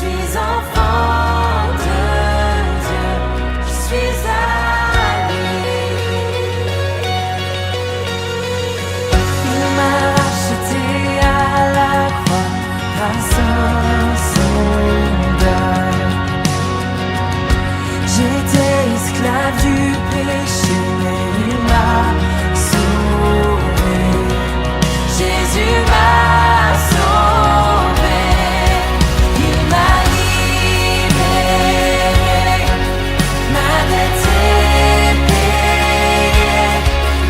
suis enfant de Dieu, je suis à lui. Il m'a racheté à la croix grâce à son deuil. J'étais esclave du péché, mais il m'a sauvé. Jésus m'a sauvé, il m'a libéré, ma dette est payée.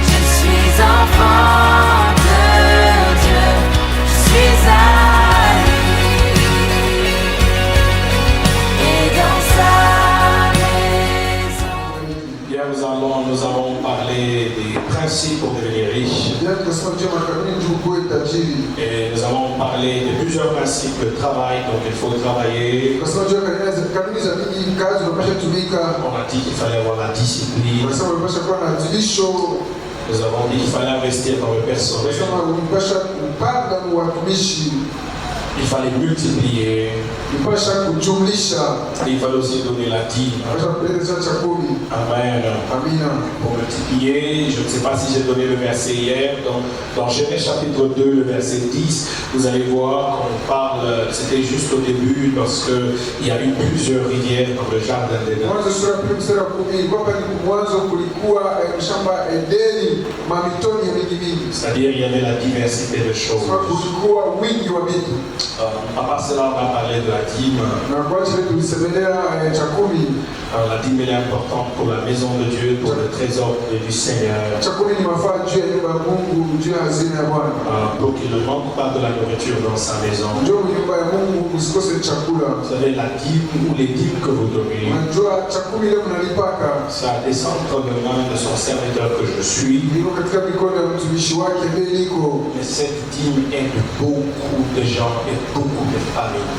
Je suis enfant de Dieu, je suis à lui, et dans sa maison. Bien, nous avons parlé des principes pour devenir riche. Et nous avons parlé de plusieurs principes de travail, donc il faut travailler. On a dit qu'il fallait avoir la discipline. Nous avons dit qu'il fallait investir dans le personnel. Il fallait multiplier. Il fallait aussi donner la dîme. Amen. Pour multiplier, je ne sais pas si j'ai donné le verset hier. Donc, dans Genèse chapitre 2, le verset 10, vous allez voir qu'on parle, c'était juste au début, lorsqu'il y a eu plusieurs rivières dans le jardin d'Éden. C'est-à-dire il y avait la diversité de choses. À part cela, on va parler de la dîme. Alors, la dîme elle est importante pour la maison de Dieu, pour le trésor du Seigneur. Pour qu'il ne manque pas de la nourriture dans sa maison. Vous savez, la dîme ou les dîmes que vous donnez, ça descend dans le main de son serviteur que je suis. Mais cette dîme aide beaucoup de gens et beaucoup de familles.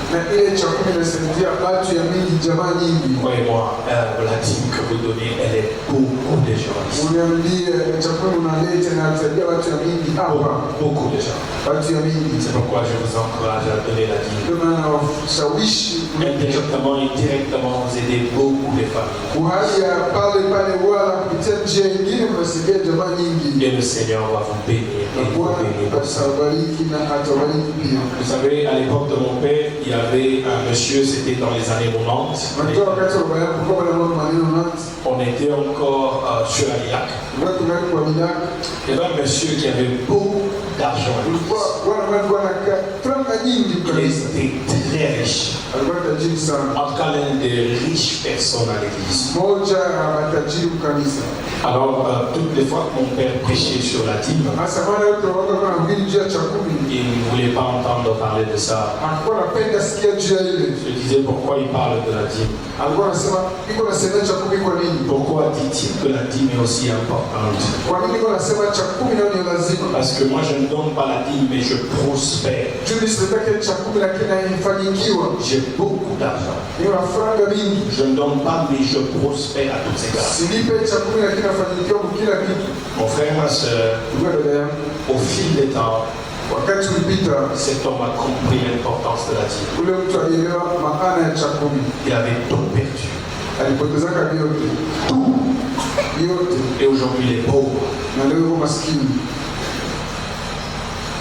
Croyez-moi, la dîme que vous donnez, elle aide beaucoup de gens ici. Beaucoup de gens. C'est pourquoi je vous encourage à donner la dîme. Indirectement et directement, vous aidez beaucoup de familles. Et le Seigneur va vous bénir. Vous savez, à l'époque de mon père, il y avait un monsieur, c'était dans les années 90. On était encore sur Aliac. Il y avait un monsieur qui avait beaucoup d'argent. Il était très riche. En tout cas, l'une des riches personnes à l'église. Alors, toutes les fois que mon père prêchait sur la dîme, il ne voulait pas entendre parler de ça. Je disais pourquoi il parle de la dîme. Pourquoi dit-il que la dîme est aussi importante? Parce que moi je ne donne pas la dîme mais je prospère. J'ai beaucoup d'argent. Je ne donne pas mais je prospère à tous égards. Mon frère, ma soeur, au fil des temps, cet homme a compris l'importance de la dîme. Il avait tout perdu. Tout. Et aujourd'hui il est pauvre.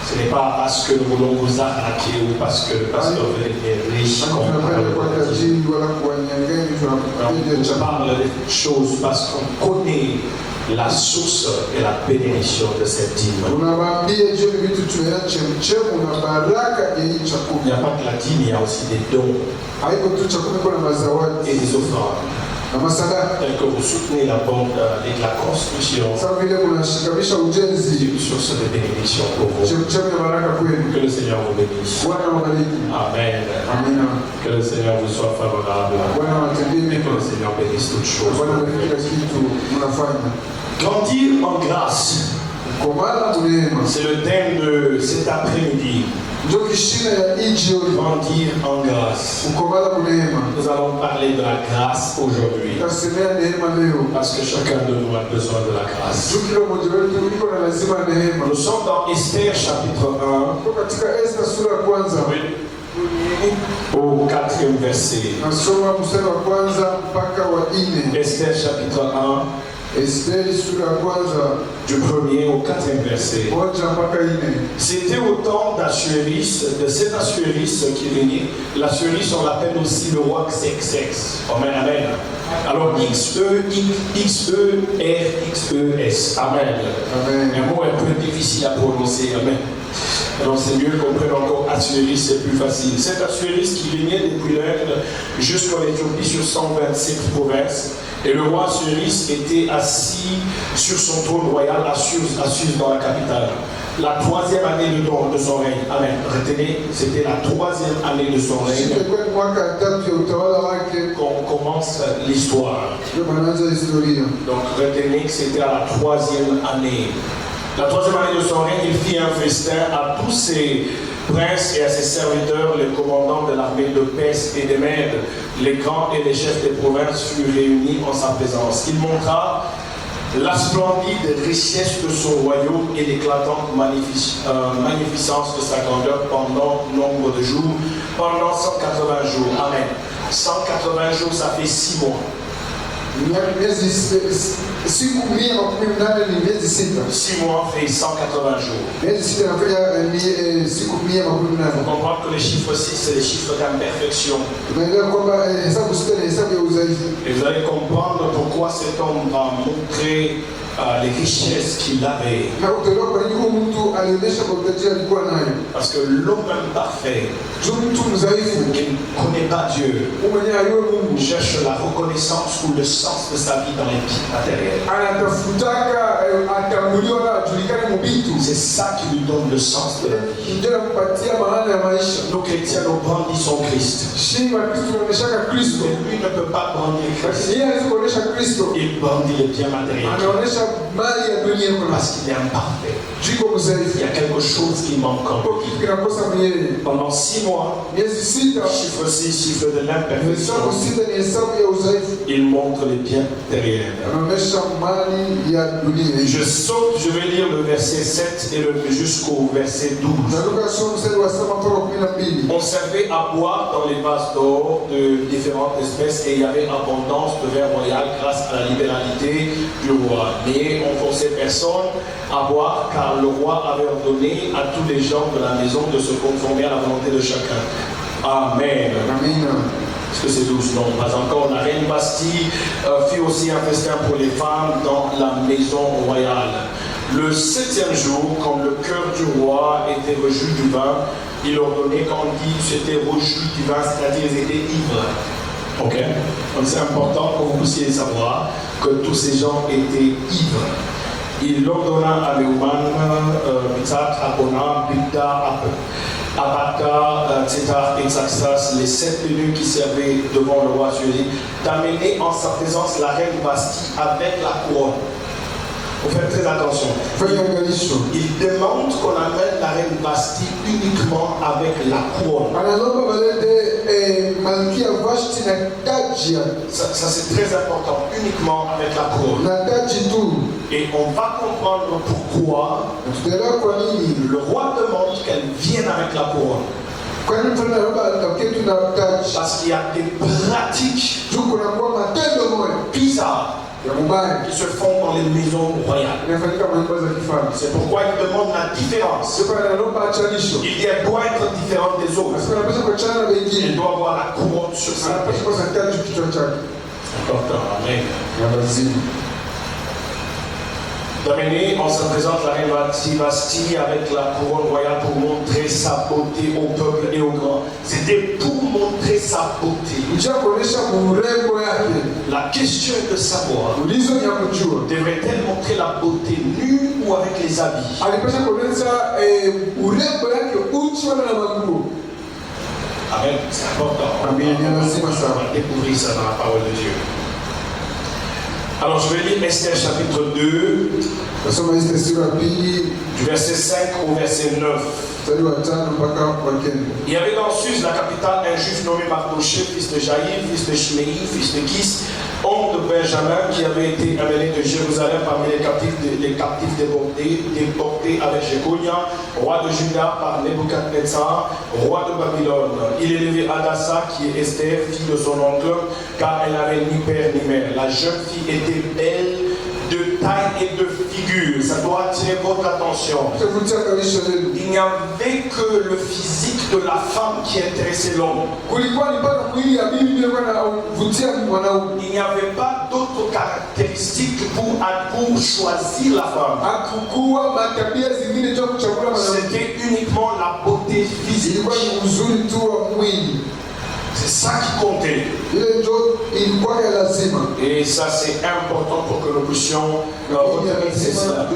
Ce n'est pas parce que nous voulons vous arnaquer ou parce que le pasteur veut devenir riche qu'on parle des choses parce qu'on connaît la source et la bénédiction de cette dîme. Il n'y a pas que la dîme, il y a aussi des dons et des offrandes. Tel que vous soutenez la construction, c'est une source de bénédiction pour vous. Que le Seigneur vous bénisse. Amen. Que le Seigneur vous soit favorable. Et que le Seigneur bénisse toutes choses. Grandir en grâce. C'est le thème de cet après-midi. Grandir en grâce. Nous allons parler de la grâce aujourd'hui. Parce que chacun de nous a besoin de la grâce. Nous sommes dans Esther chapitre 1. au 4e verset. Nasoma mstari wa kwanza mpaka wa 4. Esther chapitre 1, Esteri sura ya kwanza du 1er au 4e verset. moja mpaka 4. C'était au temps d'Assuérus, de cet Assuérus qui régnait. L'Assuérus, on l'appelle aussi le roi Xerxes. Amen, amen. Alors X-E-R-X-E-S. Amen. Amen. Un mot un peu difficile à prononcer. Amen. Alors c'est mieux qu'on prenne encore Assuérus, c'est plus facile. Cet Assuérus qui régnait depuis l'Inde jusqu'en Éthiopie sur 127 provinces. Et le roi Assuérus était assis sur son trône royal à Suse dans la capitale. La 3e année de son règne. Amen. Retenez, c'était la 3e année de son règne qu'on commence l'histoire. Donc retenez que c'était à la 3e année. La 3e année de son règne, il fit un festin à tous ses princes et à ses serviteurs, les commandants de l'armée de Perse et des Mèdes, les grands et les chefs des provinces furent réunis en sa présence. Il montra la splendide richesse de son royaume et l'éclatante magnificence de sa grandeur pendant nombre de jours, pendant 180 jours. Amen. 180 jours, ça fait 6 mois. 6 mois fait 180 jours. Il faut comprendre que le chiffre 6, c'est le chiffre d'imperfection. Et vous allez comprendre pourquoi cet homme va montrer les richesses qu'il avait. Parce que l'homme imparfait, qui ne connaît pas Dieu, cherche la reconnaissance ou le sens de sa vie dans les vies matérielles. C'est ça qui lui donne le sens de la vie. Nous chrétiens, nous brandissons Christ. Mais lui ne peut pas brandir Christ. Il brandit les biens matériels. Parce qu'il est imparfait. Il y a quelque chose qui manque en lui. Pendant 6 mois, chiffre 6, chiffre de l'imperfection, il montre les biens derrière. Je saute, je vais lire le verset 7 et jusqu'au verset 12. On servait à boire dans les vases d'or de différentes espèces et il y avait abondance de vin royal grâce à la libéralité du roi. Mais on forçait personne à boire car le roi avait ordonné à tous les gens de la maison de se conformer à la volonté de chacun. Amen. Est-ce que c'est douce? Non, pas encore. La reine Bastille fit aussi un festin pour les femmes dans la maison royale. Le 7e jour, quand le cœur du roi était rejoui du vin, il ordonnait, quand on dit c'était rejoui du vin, c'est-à-dire ils étaient ivres. Ok? Donc c'est important que vous puissiez savoir que tous ces gens étaient ivres. Il ordonna à Neumann, Bitzat, Abonam, Bigda, Abata, Tzetar et Tsaxas, les 7 eunuques qui servaient devant le roi Assuérus, d'amener en sa présence la reine Bastille avec la couronne. Il faut faire très attention. Il demande qu'on amène la reine Bastille uniquement avec la couronne. Ça c'est très important, uniquement avec la couronne. Et on va comprendre pourquoi le roi demande qu'elle vienne avec la couronne. Parce qu'il y a des pratiques bizarres qui se font dans les maisons royales. C'est pourquoi il demande la différence. Il dit elle doit être différente des autres. Elle doit avoir la couronne sur sa tête. Important, amen. D'amener, on se présente la reine Bastille avec la couronne royale pour montrer sa beauté au peuple et aux grands. C'était pour montrer sa beauté. La question est de savoir, devrait-elle montrer la beauté nue ou avec les habits? Amen, c'est important. On va découvrir ça dans la parole de Dieu. Alors je vais lire Esther chapitre 2, du verset 5 au verset 9. Il y avait dans Suse, la capitale, un juif nommé Mardoché, fils de Jaïr, fils de Shimei, fils de Kis, oncle de Benjamin, qui avait été amené de Jérusalem parmi les captifs déportés avec Jéconia, roi de Juda, par Nebuchadnezzar, roi de Babylone. Il élevait Hadassa, qui est Esther, fille de son oncle, car elle n'avait ni père ni mère. La jeune fille était belle de taille et de figure. Ça doit attirer votre attention. Il n'y avait que le physique de la femme qui intéressait l'homme. Il n'y avait pas d'autres caractéristiques pour choisir la femme. C'était uniquement la beauté physique. C'est ça qui comptait. Et ça c'est important pour que nous puissions retenir cela.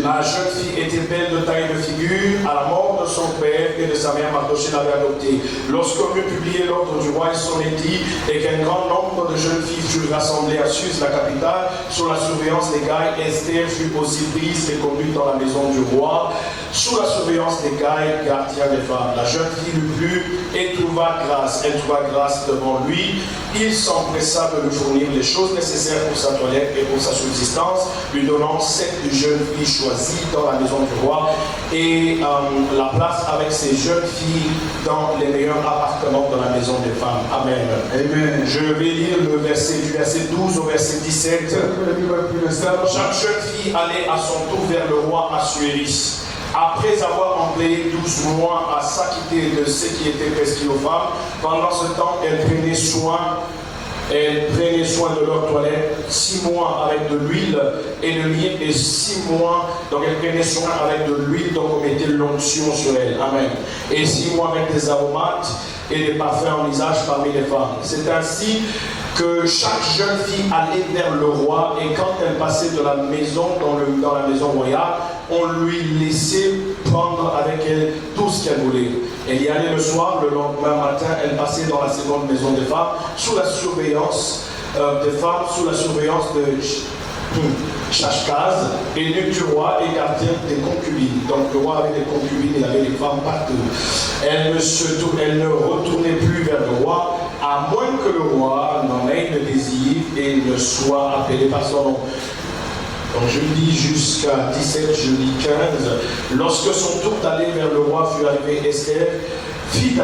La jeune fille était belle de taille et de figure. À la mort de son père et de sa mère, Mardoché l'avait adoptée. Lorsqu'on eut publié l'ordre du roi et son édit, et qu'un grand nombre de jeunes filles furent rassemblées à Suse, la capitale, sous la surveillance des Gaïs, Esther fut aussi prise et conduite dans la maison du roi, sous la surveillance des Gaïs, gardiens des femmes. La jeune fille lui plut et trouva grâce. Elle trouva grâce devant lui. Il s'empressa de lui fournir les choses nécessaires pour sa toilette et pour sa subsistance, lui donnant 7 jeunes filles choisies dans la maison du roi et la place avec ces jeunes filles dans les meilleurs appartements de la maison des femmes. Amen. Amen. Je vais lire le verset du verset 12 au verset 17. Chaque jeune fille allait à son tour vers le roi Assuérus. Après avoir employé 12 mois à s'acquitter de ce qui était prescrit aux femmes, pendant ce temps, elle prenait soin de leur toilette, 6 mois avec de l'huile et de l'huile, et 6 mois, donc elle prenait soin avec de l'huile, donc on mettait l'onction sur elle. Amen. Et 6 mois avec des aromates et des parfums en usage parmi les femmes. C'est ainsi que chaque jeune fille allait vers le roi, et quand elle passait de la maison dans la maison royale, on lui laissait prendre avec elle tout ce qu'elle voulait. Elle y allait le soir, le lendemain matin, elle passait dans la seconde maison des femmes, sous la surveillance des femmes, sous la surveillance de Chashkaz, eunuque du roi et gardien des concubines. Donc le roi avait des concubines, il avait des femmes partout. Elle ne retournait plus vers le roi, à moins que le roi n'en ait le désir et ne soit appelé par son nom. Donc je lis jusqu'à 17, je lis 15. Lorsque son tour d'aller vers le roi fut arrivé, Esther, fille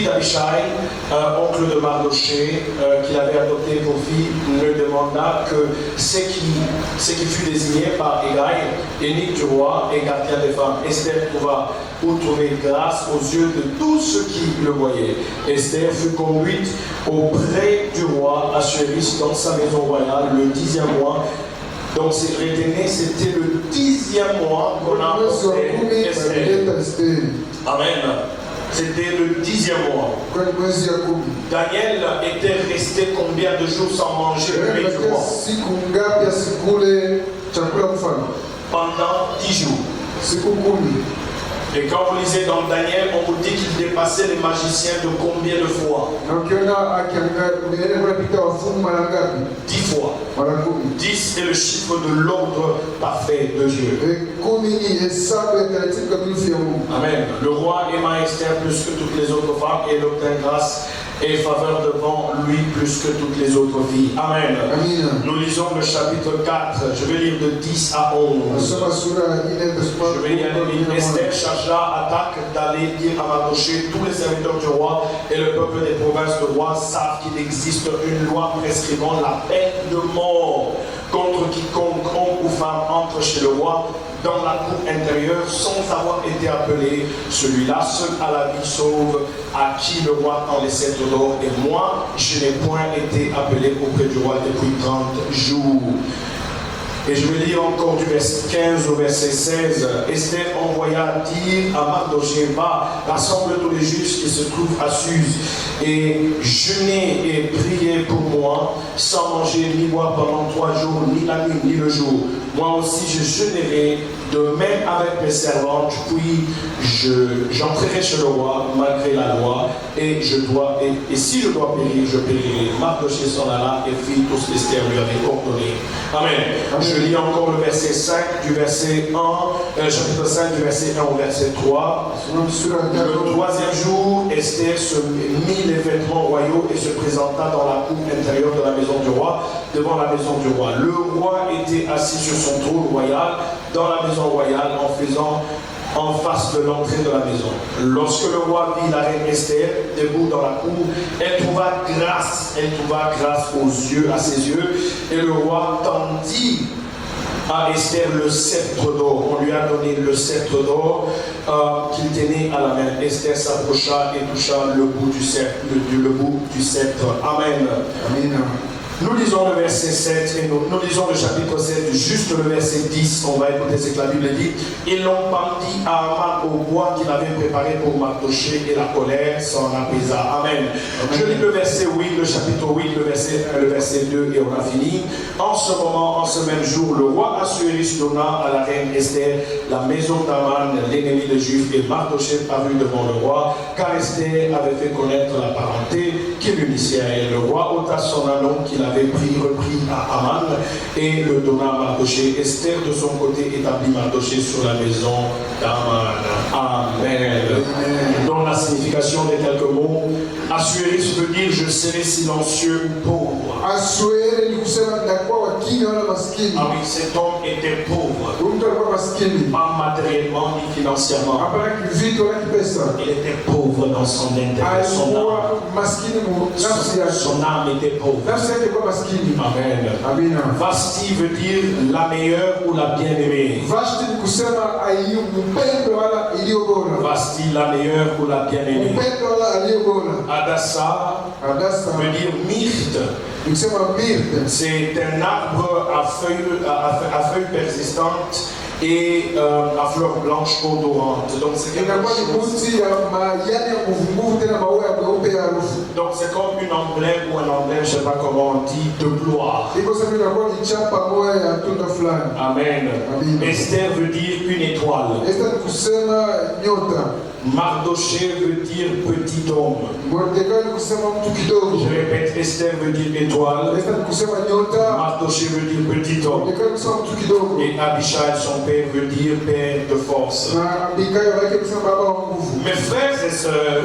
d'Abishai, oncle de Mardoché, qu'il avait adopté pour fille, ne demanda que ce qui fut désigné par Hégaï, eunuque du roi et gardien des femmes. Esther trouva pour trouver grâce aux yeux de tous ceux qui le voyaient. Esther fut conduite auprès du roi Assuérus dans sa maison royale le 10e mois. Donc c'était le 10e mois qu'on a appelé Esther. Amen. C'était le 10e mois. Daniel était resté combien de jours sans manger le mets du roi? Pendant 10 jours. Et quand vous lisez dans Daniel, on vous dit qu'il dépassait les magiciens de combien de fois? 10 fois. 10 est le chiffre de l'ordre parfait de Dieu. Amen. Le roi aima Esther plus que toutes les autres femmes et elle obtint grâce et faveur devant lui plus que toutes les autres filles. Amen. Amen. Nous lisons le chapitre 4. Je vais lire de 10 à 11. Je vais y aller. Esther chargea Attaque d'aller dire à Mardoché: tous les serviteurs du roi et le peuple des provinces de roi savent qu'il existe une loi prescrivant la peine de mort contre quiconque homme ou femme entre chez le roi dans la cour intérieure sans avoir été appelé. Celui-là seul a la vie sauve, à qui le roi tend les sceptres d'or. Et moi, je n'ai point été appelé auprès du roi depuis 30 jours. Et je vais lire encore du verset 15 au verset 16. Esther envoya dire à Mardoché: va, rassemble tous les juifs qui se trouvent à Suse, et jeûnez et priez pour moi, sans manger ni boire pendant 3 jours, ni la nuit, ni le jour. Moi aussi je jeûnerai, de même avec mes servantes, puis j'entrerai chez le roi, malgré la loi, et si je dois périr, je périrai. Mardoché s'en alla et fit tout ce qu'Esther lui avait ordonné. Amen. Je lis encore le verset 5 du verset 1, chapitre 5 du verset 1 au verset 3. Le troisième jour, Esther se mit les vêtements royaux et se présenta dans la cour intérieure de la maison du roi, devant la maison du roi. Le roi était assis sur son trône royal, dans la maison royale, en face de l'entrée de la maison. Lorsque le roi vit la reine Esther debout dans la cour, elle trouva grâce à ses yeux, et le roi tendit à Esther le sceptre d'or. On lui a donné le sceptre d'or qu'il tenait à la main. Esther s'approcha et toucha le bout du sceptre. Amen. Amen. Nous lisons le verset 7 et nous lisons le chapitre 7, juste le verset 10. On va écouter ce que la Bible dit. Ils l'ont pendit à Aman au bois qu'il avait préparé pour Mardoché et la colère s'en apaisa. Amen. Je lis le verset 8, le chapitre 8, le verset 1, le verset 2 et on a fini. En ce moment, en ce même jour, le roi Assuérus donna à la reine Esther la maison d'Aman, l'ennemi des Juifs, et Mardoché parut devant le roi, car Esther avait fait connaître la parenté qui l'unissait à elle. Le roi ôta son anneau qu'il avait repris à Aman et le donna à Mardoché. Esther de son côté établit Mardoché sur la maison d'Aman. Amen. Dans la signification des quelques mots, Assuérus veut dire je serai silencieux ou pauvre. Ah oui, cet homme était pauvre, pas matériellement ni financièrement. Il était pauvre dans son intérieur, son âme était pauvre. Amen. Vasti veut dire la meilleure ou la bien-aimée. Vasti, la meilleure ou la bien-aimée. Adassa veut dire myrte. C'est un arbre à feuilles persistantes et à fleurs blanches odorantes. Donc c'est comme une emblème ou un emblème, je ne sais pas comment on dit, de gloire. Amen. Esther veut dire une étoile. Mardoché veut dire petit homme. Je répète, Esther veut dire étoile. Mardoché veut dire petit homme. Et Abichai, son père, veut dire père de force. Mes frères et sœurs,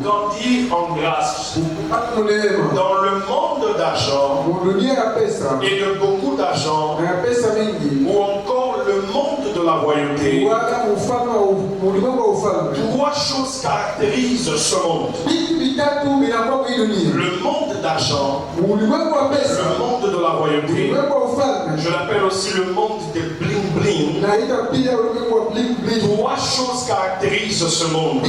grandir en grâce dans le monde d'argent et de beaucoup d'argent, ou encore le monde de la royauté. Trois choses caractérisent ce monde. Le monde d'argent, le monde de la royauté, je l'appelle aussi le monde des bling bling. Trois choses caractérisent ce monde.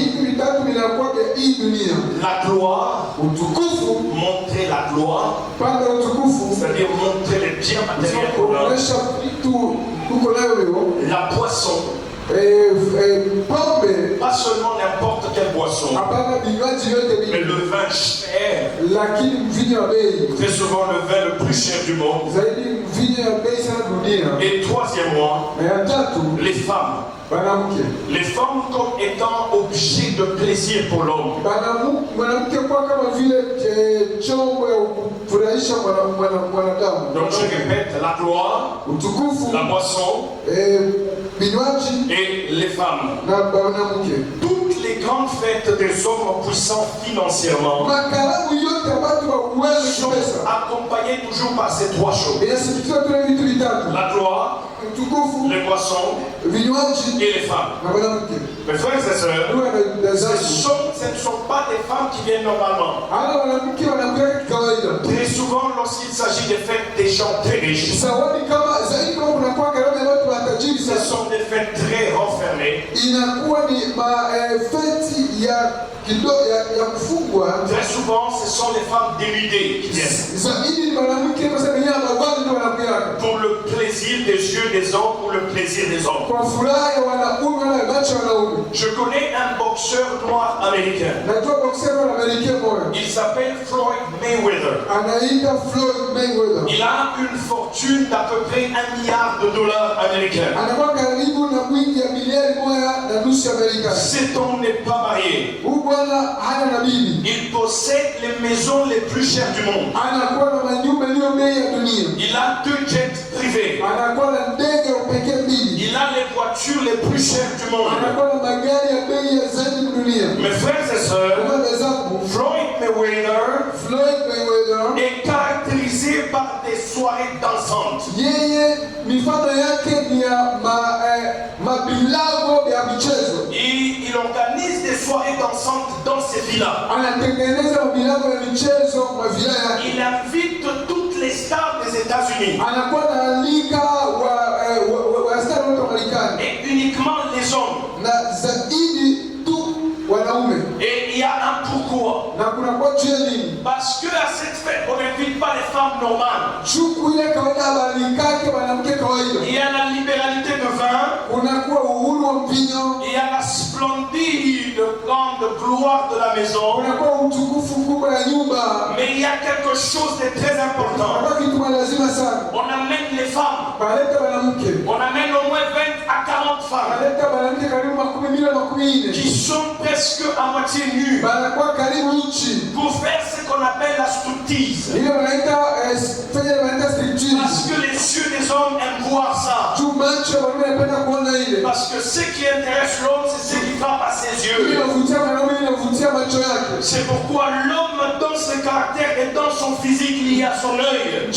La gloire, montrer la gloire, c'est-à-dire montrer les biens matériels. La boisson, pas seulement n'importe quelle boisson, mais le vin cher, très souvent le vin le plus cher du monde. Et troisièmement, les femmes. Les femmes comme étant objet de plaisir pour l'homme. Donc je répète, la gloire, la boisson et les femmes. Toutes les grandes fêtes des hommes puissants financièrement sont accompagnées toujours par ces trois choses. La gloire, les boissons et les femmes. Mes frères et sœurs, ce ne sont pas des femmes qui viennent normalement. Très souvent, lorsqu'il s'agit des fêtes des gens très riches, ce sont des fêtes très renfermées. Très souvent, ce sont les femmes dénudées qui viennent pour le plaisir plaisir des yeux des hommes ou le plaisir des hommes. kwa furaha ya wanaume wala macho ya wanaume. Je connais un boxeur noir américain. Najua boxer wa Amerika moja. Il s'appelle Floyd Mayweather. Anaitwa Floyd Mayweather. Il a une fortune d'à peu près $1 milliard américains. Anakuwa karibu na mwingi ya milioni moja na nusu ya Amerika. Cet homme n'est pas marié. Huyu bwana hana na bibi. Il possède les maisons les plus chères du monde. Anakuwa na manyumba iliyo bei ya dunia. Il a 2 jets privés. Anakuwa na ndege ya pekee mbili. Il a les voitures les plus chères du monde. Anakuwa na magari ya bei ya zaidi dunia. Mes frères et sœurs, Kwa zangu, Floyd Mayweather Floyd Mayweather est caractérisé par des soirées dansantes. yeye mifano yake ni ya mabilago ya michezo. Il organise des soirées dansantes dans ses villas. Anatengeneza mabilago ya michezo kwa vila yake. Il invite toutes les stars des États-Unis. Anakuwa na liga wa stars wote wa Marekani Et uniquement les hommes. na zaidi tu wanaume. Et il y a un pourquoi. Na kuna kwa nini? Parce que à cette fête, on n'invite pas les femmes normales. Chuku ile kawaida balikake mwanamke kawaida. Il y a la libéralité de vin. Unakuwa uhuru wa mvinyo. Il y a la splendide grande gloire de la maison. Unakuwa utukufu kubwa ya nyumba. Mais il y a quelque chose de très important. Kwa kitu lazima sana. On amène les femmes. Baleta mwanamke. On amène au moins 20 à 40 femmes. Baleta mwanamke karibu 10,000 qui sont presque à moitié nues. Banakuwa karibu uchi. Pour faire ce qu'on appelle la striptease. Ile wanaita fanya wanaita striptease. Parce que les yeux des hommes aiment voir ça. Tu macho wanapenda kuona ile. Parce que ce qui intéresse l'homme, c'est ce qui frappe à ses yeux. C'est pourquoi l'homme, dans ses caractères et dans son physique, lié à son œil,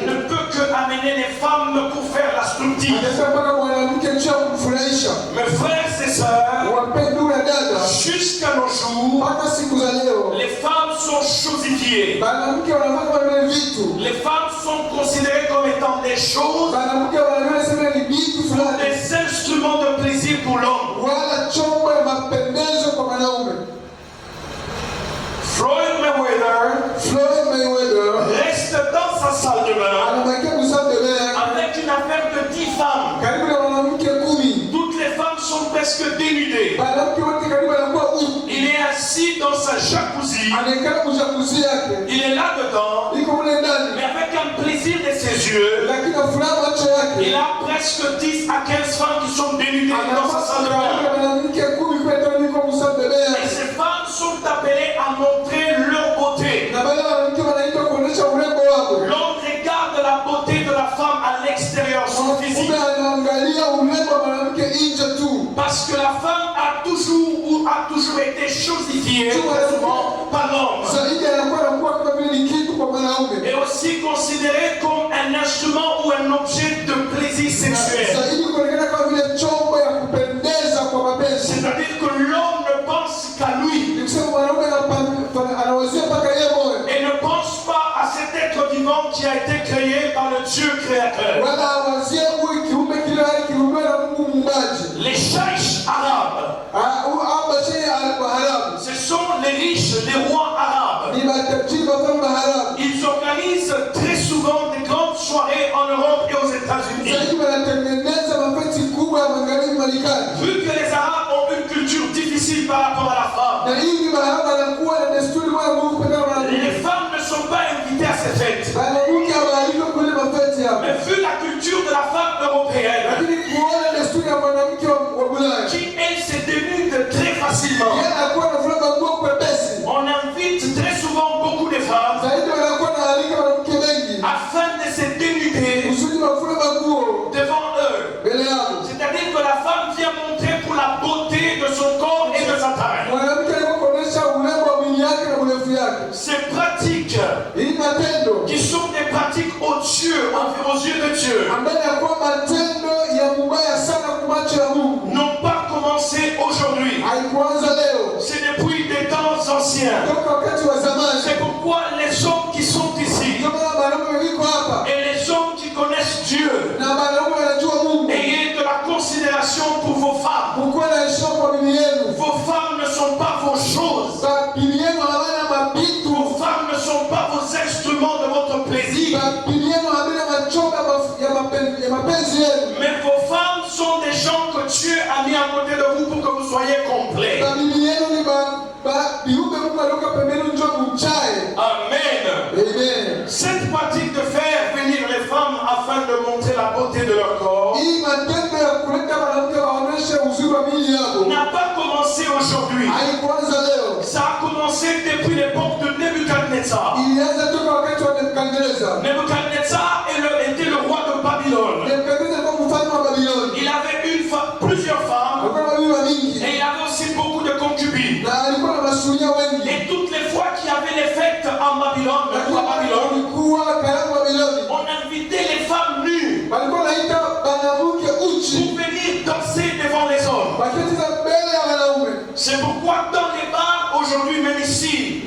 ne peut que amener les femmes pour faire la striptease. Mes frères et sœurs, jusqu'à nos jours, les femmes sont chosifiées. Les femmes sont considérées comme étant des choses, des instruments de plaisir pour l'homme. Floyd Mayweather reste dans sa salle de bain avec une affaire de 10 femmes. Toutes les femmes sont presque dénudées. Il est assis dans sa jacuzzi. Il est là-dedans, mais avec un plaisir de ses yeux. Il a presque 10 à 15 femmes qui sont dénudées dans sa salle de bain. Et ces femmes sont appelées à montrer leur beauté. L'homme regarde la beauté de la femme à l'extérieur, son physique. Parce que la femme a toujours été chosifiée par l'homme. Et aussi considérée comme un instrument ou un objet de plaisir sexuel. C'est-à-dire que l'homme ne pense qu'à lui. Et ne pense pas à cet être vivant qui a été créé par le Dieu créateur. Les chaïchs arabes, ce sont les riches, les rois arabes. Ils organisent très souvent des grandes soirées en Europe et aux États-Unis. Vu que les Arabes ont une culture difficile par rapport à la femme, les femmes ne sont pas invitées à ces fêtes. Mais vu la culture de la femme européenne, qui elle se dénude très facilement, on invite très souvent beaucoup de femmes afin de se dénuder devant eux. C'est-à-dire que la femme vient montrer pour la beauté de son corps et de sa taille. Ces pratiques qui sont des pratiques aux yeux de Dieu n'ont pas commencé aujourd'hui. C'est depuis des temps anciens. C'est pourquoi les hommes qui sont ici et les hommes qui connaissent Dieu, ayez de la considération pour vos femmes. Vos femmes ne sont pas vos choses. Vos femmes ne sont pas vos instruments. Amen. Cette pratique de faire venir les femmes afin de montrer la beauté de leur corps n'a pas commencé aujourd'hui. Ça a commencé depuis l'époque de Nebuchadnezzar. Nebuchadnezzar était le roi de Babylone. Il avait plusieurs femmes et il avait aussi beaucoup de concubines. Et toutes les fois qu'il y avait les fêtes en Babylone, ou à Babylone, on invitait les femmes nues pour venir danser devant les hommes. C'est pourquoi dans les bars aujourd'hui, même ici,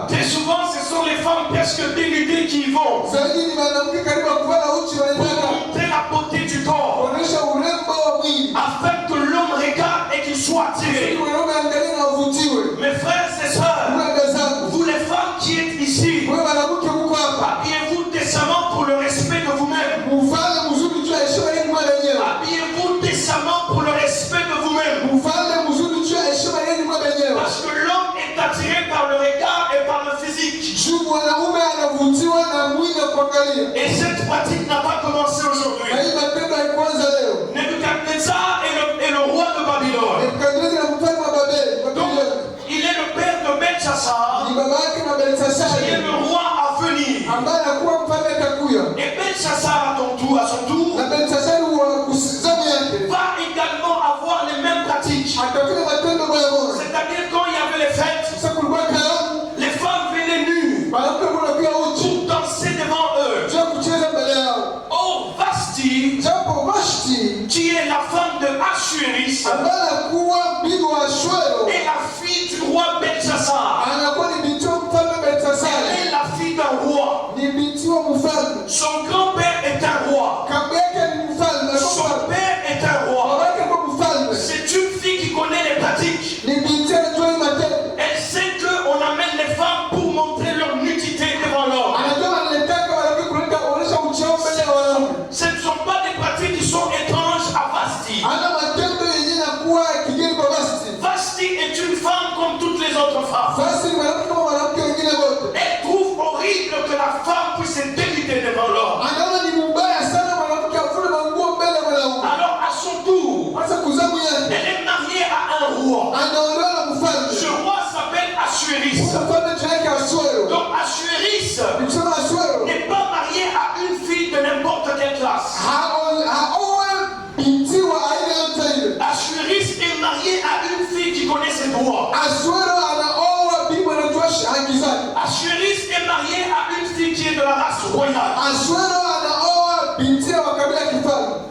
très souvent ce sont les femmes presque dénudées qui y vont pour montrer la beauté du corps, afin que l'homme regarde et qu'il soit attiré. Mes frères et sœurs, vous les femmes qui êtes ici, habillez-vous décemment pour le respect de vous-même. Habillez-vous décemment pour le respect de vous-même. Parce que l'homme est attiré par le regard et par le physique. Et cette pratique n'a pas commencé aujourd'hui. Nebuchadnezzar est le roi de Babylone. Donc, il est le père de Belshazzar, qui est le roi à venir. Et Belshazzar, à son tour, va également avoir les mêmes pratiques. C'est-à-dire quand il y avait les fêtes, les femmes venaient nues pour danser devant eux. Oh, Vashti, qui est la femme de Assuérus, est la fille du roi Belshazzar. Elle est la fille d'un roi. Son grand-père est un roi. Son père est un roi. C'est une fille qui connaît les pratiques. Elle sait qu'on amène les femmes pour montrer leur nudité devant l'homme. Ce ne sont pas des pratiques qui sont étranges à Vashti. Vashti est une femme comme toutes les autres femmes. Elle trouve horrible que la femme puisse se dénudée devant l'homme. Alors à son tour, elle est mariée à un roi. Ce roi s'appelle Assuérus. Donc Assuérus n'est pas marié à une fille de n'importe quelle classe. Assuérus est marié à une fille qui connaît ses droits. Assuérus est marié à une fille qui est de la race royale.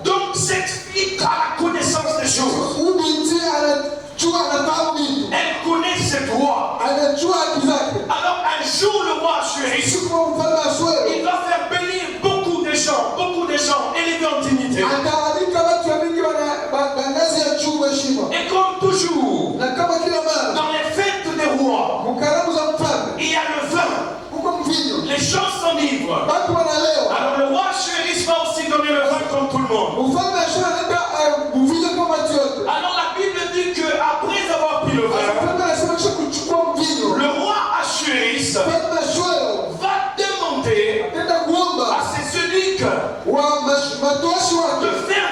Donc cette fille a la connaissance des choses. Elle connaît ses droits. Alors un jour le roi Assuérus, il va faire bénir beaucoup de gens élevés en dignité. Et comme toujours, dans les fêtes des rois, il y a le vin. Les gens s'enivrent. Alors le roi Assuérus va aussi donner le vin comme tout le monde. Alors la Bible dit qu'après avoir pris le vin, le roi Assuérus va demander à ses eunuques de faire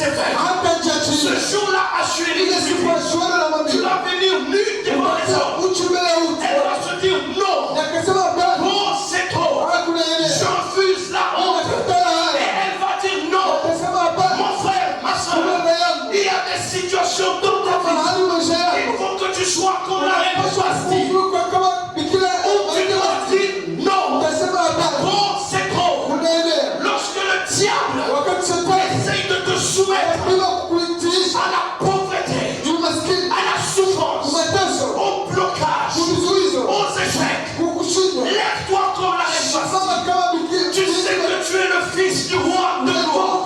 sévère. hata njia Ce chini. jour-là, Assuérie, Ile siku ya shwari na tu mambili. vas venir nu devant les hommes. Uchi mbele ya utu. Elle va se dire non. Na akasema hapana. Oh, c'est trop. Hakuna Je yeye. refuse la honte. Akakataa Et haya. elle va dire non. Akasema hapana. Mon frère, ma soeur, Dada yangu. il y a des situations dans ta vie. Mahali maisha Il yako. faut que tu sois comme la reine Vasti. Kufunguka kama bikira. Où tu dois dire non. Utasema hapana. Oh, c'est trop. Kuna yeye. Lorsque le diable Wakati shetani essaye de te soumettre bila kukuitiisha. à la pauvreté, Umaskini. à la souffrance, Mateso. au blocage, Kuzuizo. aux échecs, Kukushindwa. lève-toi comme la reine Vasti. Simama kama bikira. Tu sais que tu es le fils du roi de gloire.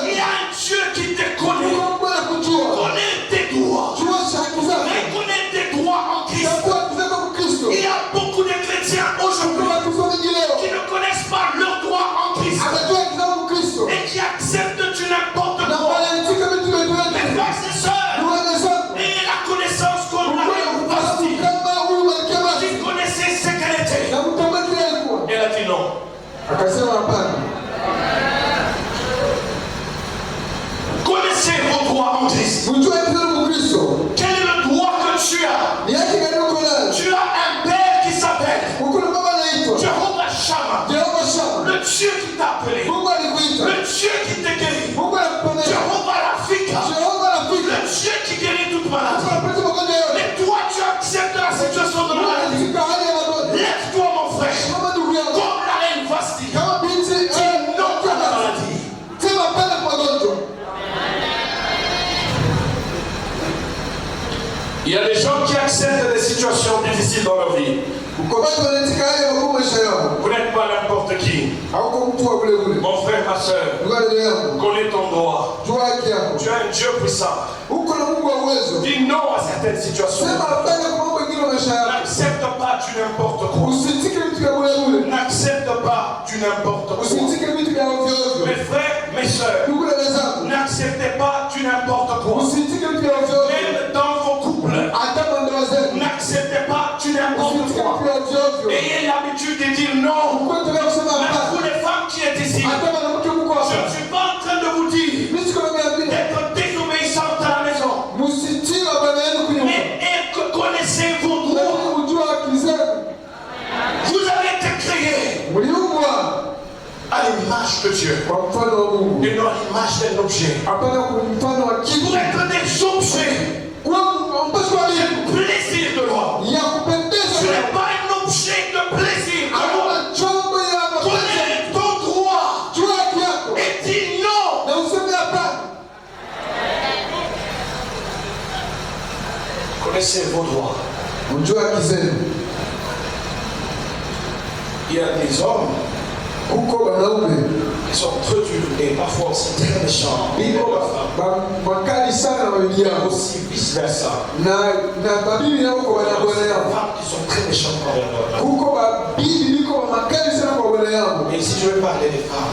Il y a un Dieu qui te connaît. Connais tes droits. Reconnais tes droits en Christ. Il y a beaucoup de chrétiens aujourd'hui qui ne connaissent pas leurs droits en Christ et qui acceptent du n'importe quoi. Mes frères et sœurs, ayez la connaissance comme la reine Vasti qui connaissait ses qualités. Elle a dit non. Connaissez vos droits en Christ. Quel est le droit que tu as? Tu as un père qui s'appelle Jehovah Shammah, le Dieu qui t'a appelé, le Dieu qui te guérit, Jehovah Rafika, le Dieu qui guérit toute maladie. Mais toi, tu acceptes la situation de la maladie. Lève-toi, mon frère, comme la reine Vasti. Dis non à la maladie. Il y a des gens qui acceptent des situations difficiles dans leur vie. Vous n'êtes pas n'importe qui. Mon frère, ma soeur, connais ton droit. Tu as un Dieu puissant. Dis non à certaines situations. N'accepte pas du n'importe quoi. N'accepte pas du n'importe quoi. Mes frères, mes soeurs, n'acceptez pas du n'importe quoi. Même dans vos couples, n'acceptez pas du n'importe quoi. Ayez l'habitude de dire non. Même pour les femmes qui êtes ici, je ne suis pas en train de vous dire d'être désobéissante à la maison. Mais connaissez vos droits. Vous avez été créés à l'image de Dieu et non à l'image d'un objet. Pour être des objets, du plaisir de l'homme. Tu n'es pas un objet de plaisir de l'homme. Connais ton droit et dis non. Connaissez vos droits. Il y a des hommes qui sont très durs et parfois aussi très méchants. Et aussi vice versa. Il y a des femmes qui sont très méchantes envers leurs Et si je veux parler des femmes,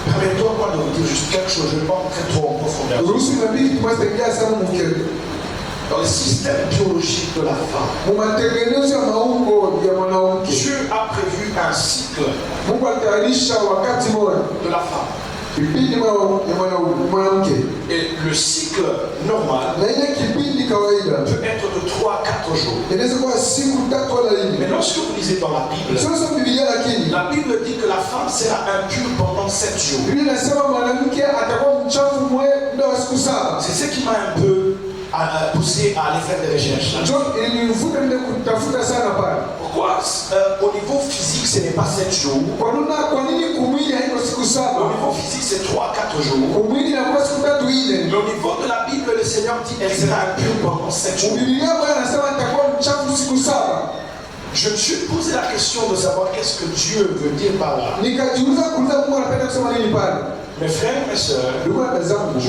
permets-toi de vous dire juste quelque chose, je ne vais pas entrer trop en profondeur. Dans le système biologique de la femme, Dieu a prévu un cycle de la femme. Et le cycle normal peut être de 3-4 jours. Mais lorsque vous lisez dans la Bible dit que la femme sera impure pendant 7 jours. C'est ce qui m'a un peu poussé à aller faire des recherches. Pourquoi au niveau physique ce n'est pas 7 jours? Au niveau physique c'est 3-4 jours. Mais au niveau de la Bible, le Seigneur dit elle sera impure pendant 7 jours. Je me suis posé la question de savoir qu'est-ce que Dieu veut dire par là. Mes frères, mes soeurs, je ne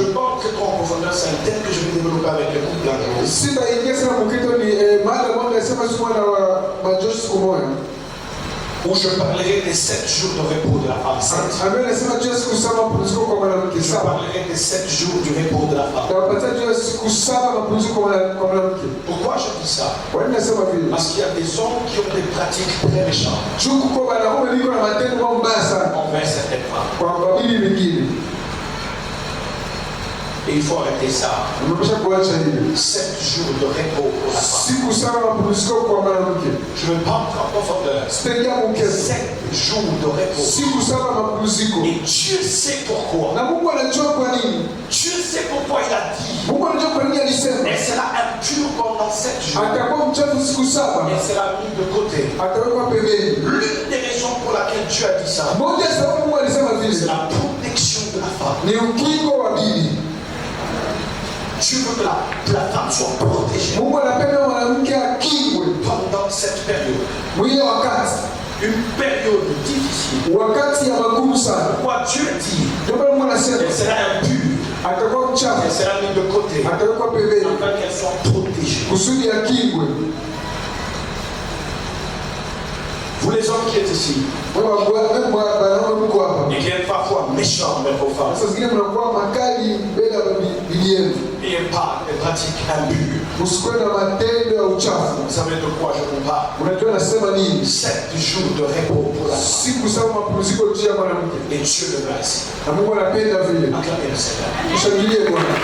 vais pas entrer trop en profondeur, c'est un thème que je vais développer avec les couples un jour. Où je parlerai des 7 jours de repos de la femme. Je parlerai des 7 jours du repos de la femme. Pourquoi je dis ça? Parce qu'il y a des hommes qui ont des pratiques très méchantes Jukuko wanaume liko na matendo mabaya sana envers certaines femmes. kwa bibi wengine. Et il faut arrêter ça. Unapaswa kuacha hili. 7 jours de repos pour la femme. Siku saba mapumziko kwa mwanamke. Je ne veux pas entrer en profondeur. Sitaingia mukezi. 7 jours de repos. Siku saba mapumziko. Et Dieu sait pourquoi. Na Mungu anajua kwa nini. Dieu sait pourquoi il a dit. Mungu anajua kwa nini alisema. Elle sera impure pendant 7 jours. Atakuwa mchafu siku saba. Elle sera mise de côté. Atawekwa pembeni. L'une des raisons pour laquelle Dieu a dit ça, Moja ya sababu Mungu alisema c'est vile. la protection de la femme. Ni ukingo wa bibi. Dieu veut que la femme soit protégée Mungu anapenda mwanamke akingwe pendant cette période. mwile wakati. Une période difficile. Wakati ya magumu sana. Pourquoi Dieu dit Ndio maana Mungu anasema qu'elle sera impure, atakuwa elle mchafu. sera mise de côté, Atawekwa pembeni afin qu'elle soit protégée. kusudi akingwe. Vous les hommes qui êtes ici, Wewe bwana mko hapa. et qui êtes parfois méchants envers vos femmes, Sasa zingine mnakuwa makali mbele ya bibi yenu. n'ayez pas des pratiques impures. Usikuwe na matendo ya uchafu. Vous savez de quoi je vous parle? Unajua nasema nini? 7 jours de repos pour la femme. Siku saba mapumziko juu ya mwanamke. Et Dieu le veut ainsi. Na Mungu anapenda vile. Acclamez le Seigneur. Mshangilie Bwana.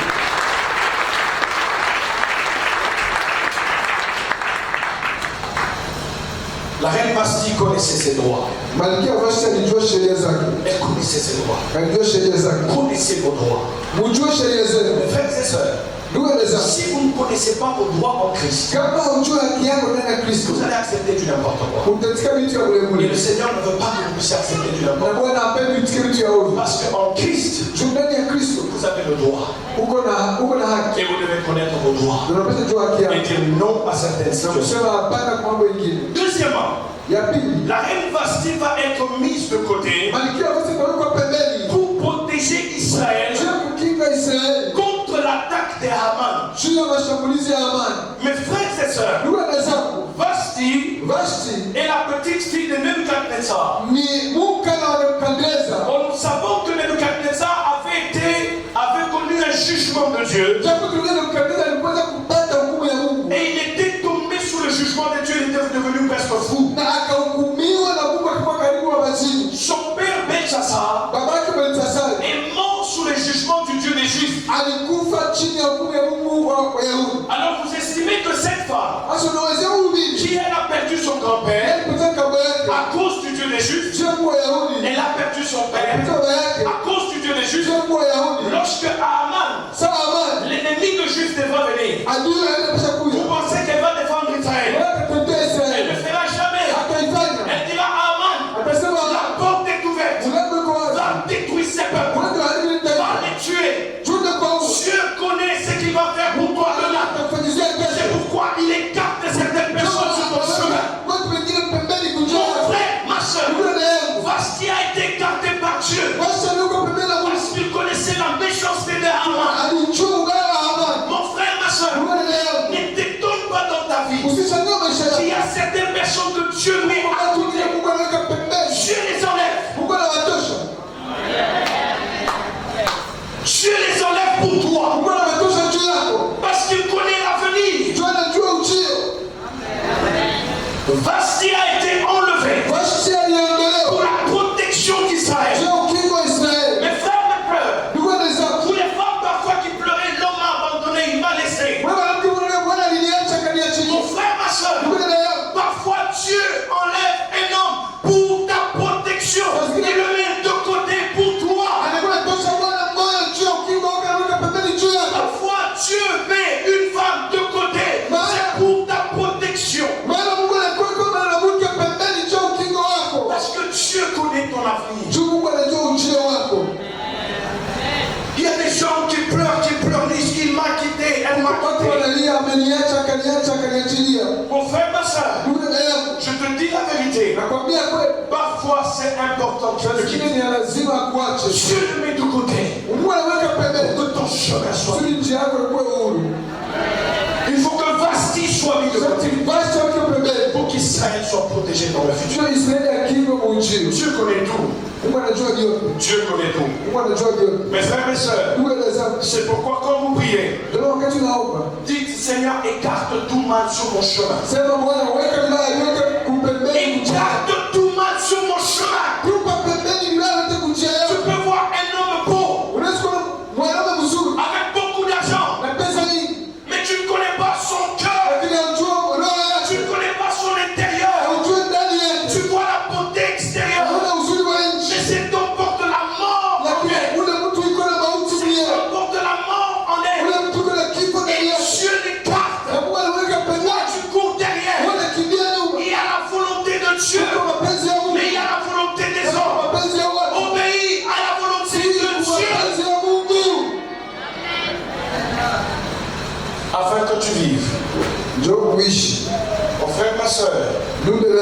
La reine Bastille connaissait ses droits. Malkia Vashti alijua sheria zake. Elle connaissait ses droits. Alijua sheria zake. Connaissez vos droits. Mujue sheria zenu. Mes frères et sœurs, Ndugu zangu, si vous ne connaissez pas vos droits en Christ, kama hujua haki yako ndani ya Kristo, vous allez accepter du n'importe quoi. utatika vitu vya Et ulimwengu. le Seigneur ne veut pas que vous puissiez accepter du Na n'importe quoi. Bwana hapendi utike vitu vya ovyo. Parce qu'en Christ, Juu ndani ya Kristo vous avez le droit. uko na haki. Et vous devez connaître vos droits. Unapaswa kujua haki Et yako. dire non à certaines Na situations. kusema hapana kwa mambo mengine. Deuxièmement, Ya pili, la reine Vashti va être mise de côté Malkia Vashti atawekwa pembeni. pour protéger Israël Juu ya kukinga Israeli. contre l'attaque des Haman. Juu ya mashambulizi ya amani. Mes frères et sœurs, Ndugu zangu, Vashti Vashti est la petite fille de Nebuchadnezzar. ni mke wa Nebukadneza. Or, nous savons que Nebuchadnezzar avait connu un jugement de Dieu. Japo tulia Nebukadneza alipata kupata hukumu ya Mungu. Et il était tombé sous le jugement de Dieu, il était devenu presque fou. Na akahukumiwa na Mungu akiwa karibu wa majini. Son père Belshazzar Babake Belteshaza est mort sous le jugement du Dieu des Juifs. alikufa chini ya hukumu ya Mungu wa Wayahudi. Alors vous estimez que cette femme, Sasa unaweza huyu bibi qui elle a perdu son grand-père alipata kabla yake à cause du Dieu des Juifs, sio Mungu wa Wayahudi. elle a perdu son père Kabla yake à cause du Dieu des Juifs. sio Mungu wa Wayahudi. Lorsque Haman, Sawa amani. l'ennemi de Juifs, devra venir, Adui anapasha vous kuja. pensez qu'elle va défendre Israël? Wewe tetea Elle ne Israeli. le fera jamais. Ataifanya. Elle dira à Haman, Atasema la porte est ouverte, mlango uko wazi. va détruire ces peuples, Watu haribu va taifa. les tuer. Tunde kwa huo. Dieu connaît ce qu'il va faire pour toi demain. Atakufanyizia C'est kesho. pourquoi il écarte certaines personnes sur ton chemin. Watu wengine pembeni Mon kujua. frère, ma soeur, Ndugu yangu. Vashti a été écarté par Dieu Washa yuko pembeni na Mungu. parce qu'il connaissait la méchanceté de Haman. Alijua ubaya wa amani. Mon frère, ma soeur, Ndugu yangu. ne t'étonne pas dans ta vie. Usishangae maisha yako. Il y a certaines personnes que Dieu met à Watu côté. wengine Mungu anaweka pembeni. Dieu les enlève. Mungu anawatosha. Dieu les enlève pour toi. Mungu anawatosha juu yako. Parce qu'il connaît l'avenir. Juu anajua ujio. Vashti a été enlevé Vashti aliondolewa. pour la protection d'Israël. Juu ya ukingo wa Israeli. Mes frères, mes frères, Ndugu zangu. pour les femmes parfois qui pleuraient, l'homme m'a abandonné, il m'a laissé. Wewe mwanamke unaona Bwana aliniacha kaniachilia. Mon frère, ma soeur, Ndugu yangu. parfois Dieu enlève un homme pour ta protection. Il le met de côté pour toi. Anakuwa anatosha Bwana mmoja juu ya ukingo wake anaweka pembeni juu yako. Parfois Dieu met une femme de côté. C'est pour ta protection. Maana Mungu anakuweka mwanamke pembeni juu ya ukingo wako. Parce que Dieu connaît ton avenir. Juu Mungu anajua ujio wako. Il y a des gens qui pleurent, disent qu'il m'a quitté, elle m'a Watu quitté. wanalia ameniacha akaniachilia. Mon frère, ma soeur, Ndugu yangu. je te dis la vérité. Nakwambia kweli. Parfois c'est important que tu le Lakini quittes. ni lazima akuache. Dieu le met de côté. Mungu anaweka pembeni. Que ton chemin soit. Kusudi njia yako ikuwe huru. Il faut que Vashti soit mis de Sasa côté. Vashti aweke pembeni. Pour qu'Israël soit protégé dans le futur. Jua Israeli akingwe kwa ujio. Dieu connaît tout. Mungu anajua vyote. Dieu connaît tout. Mungu anajua vyote. Mes frères, mes sœurs, Ndugu zangu. c'est pourquoi quand vous priez, Ndio wakati unaomba. dites Seigneur, écarte tout mal sur mon chemin. Sema Bwana weka vibaya vyote kupembeni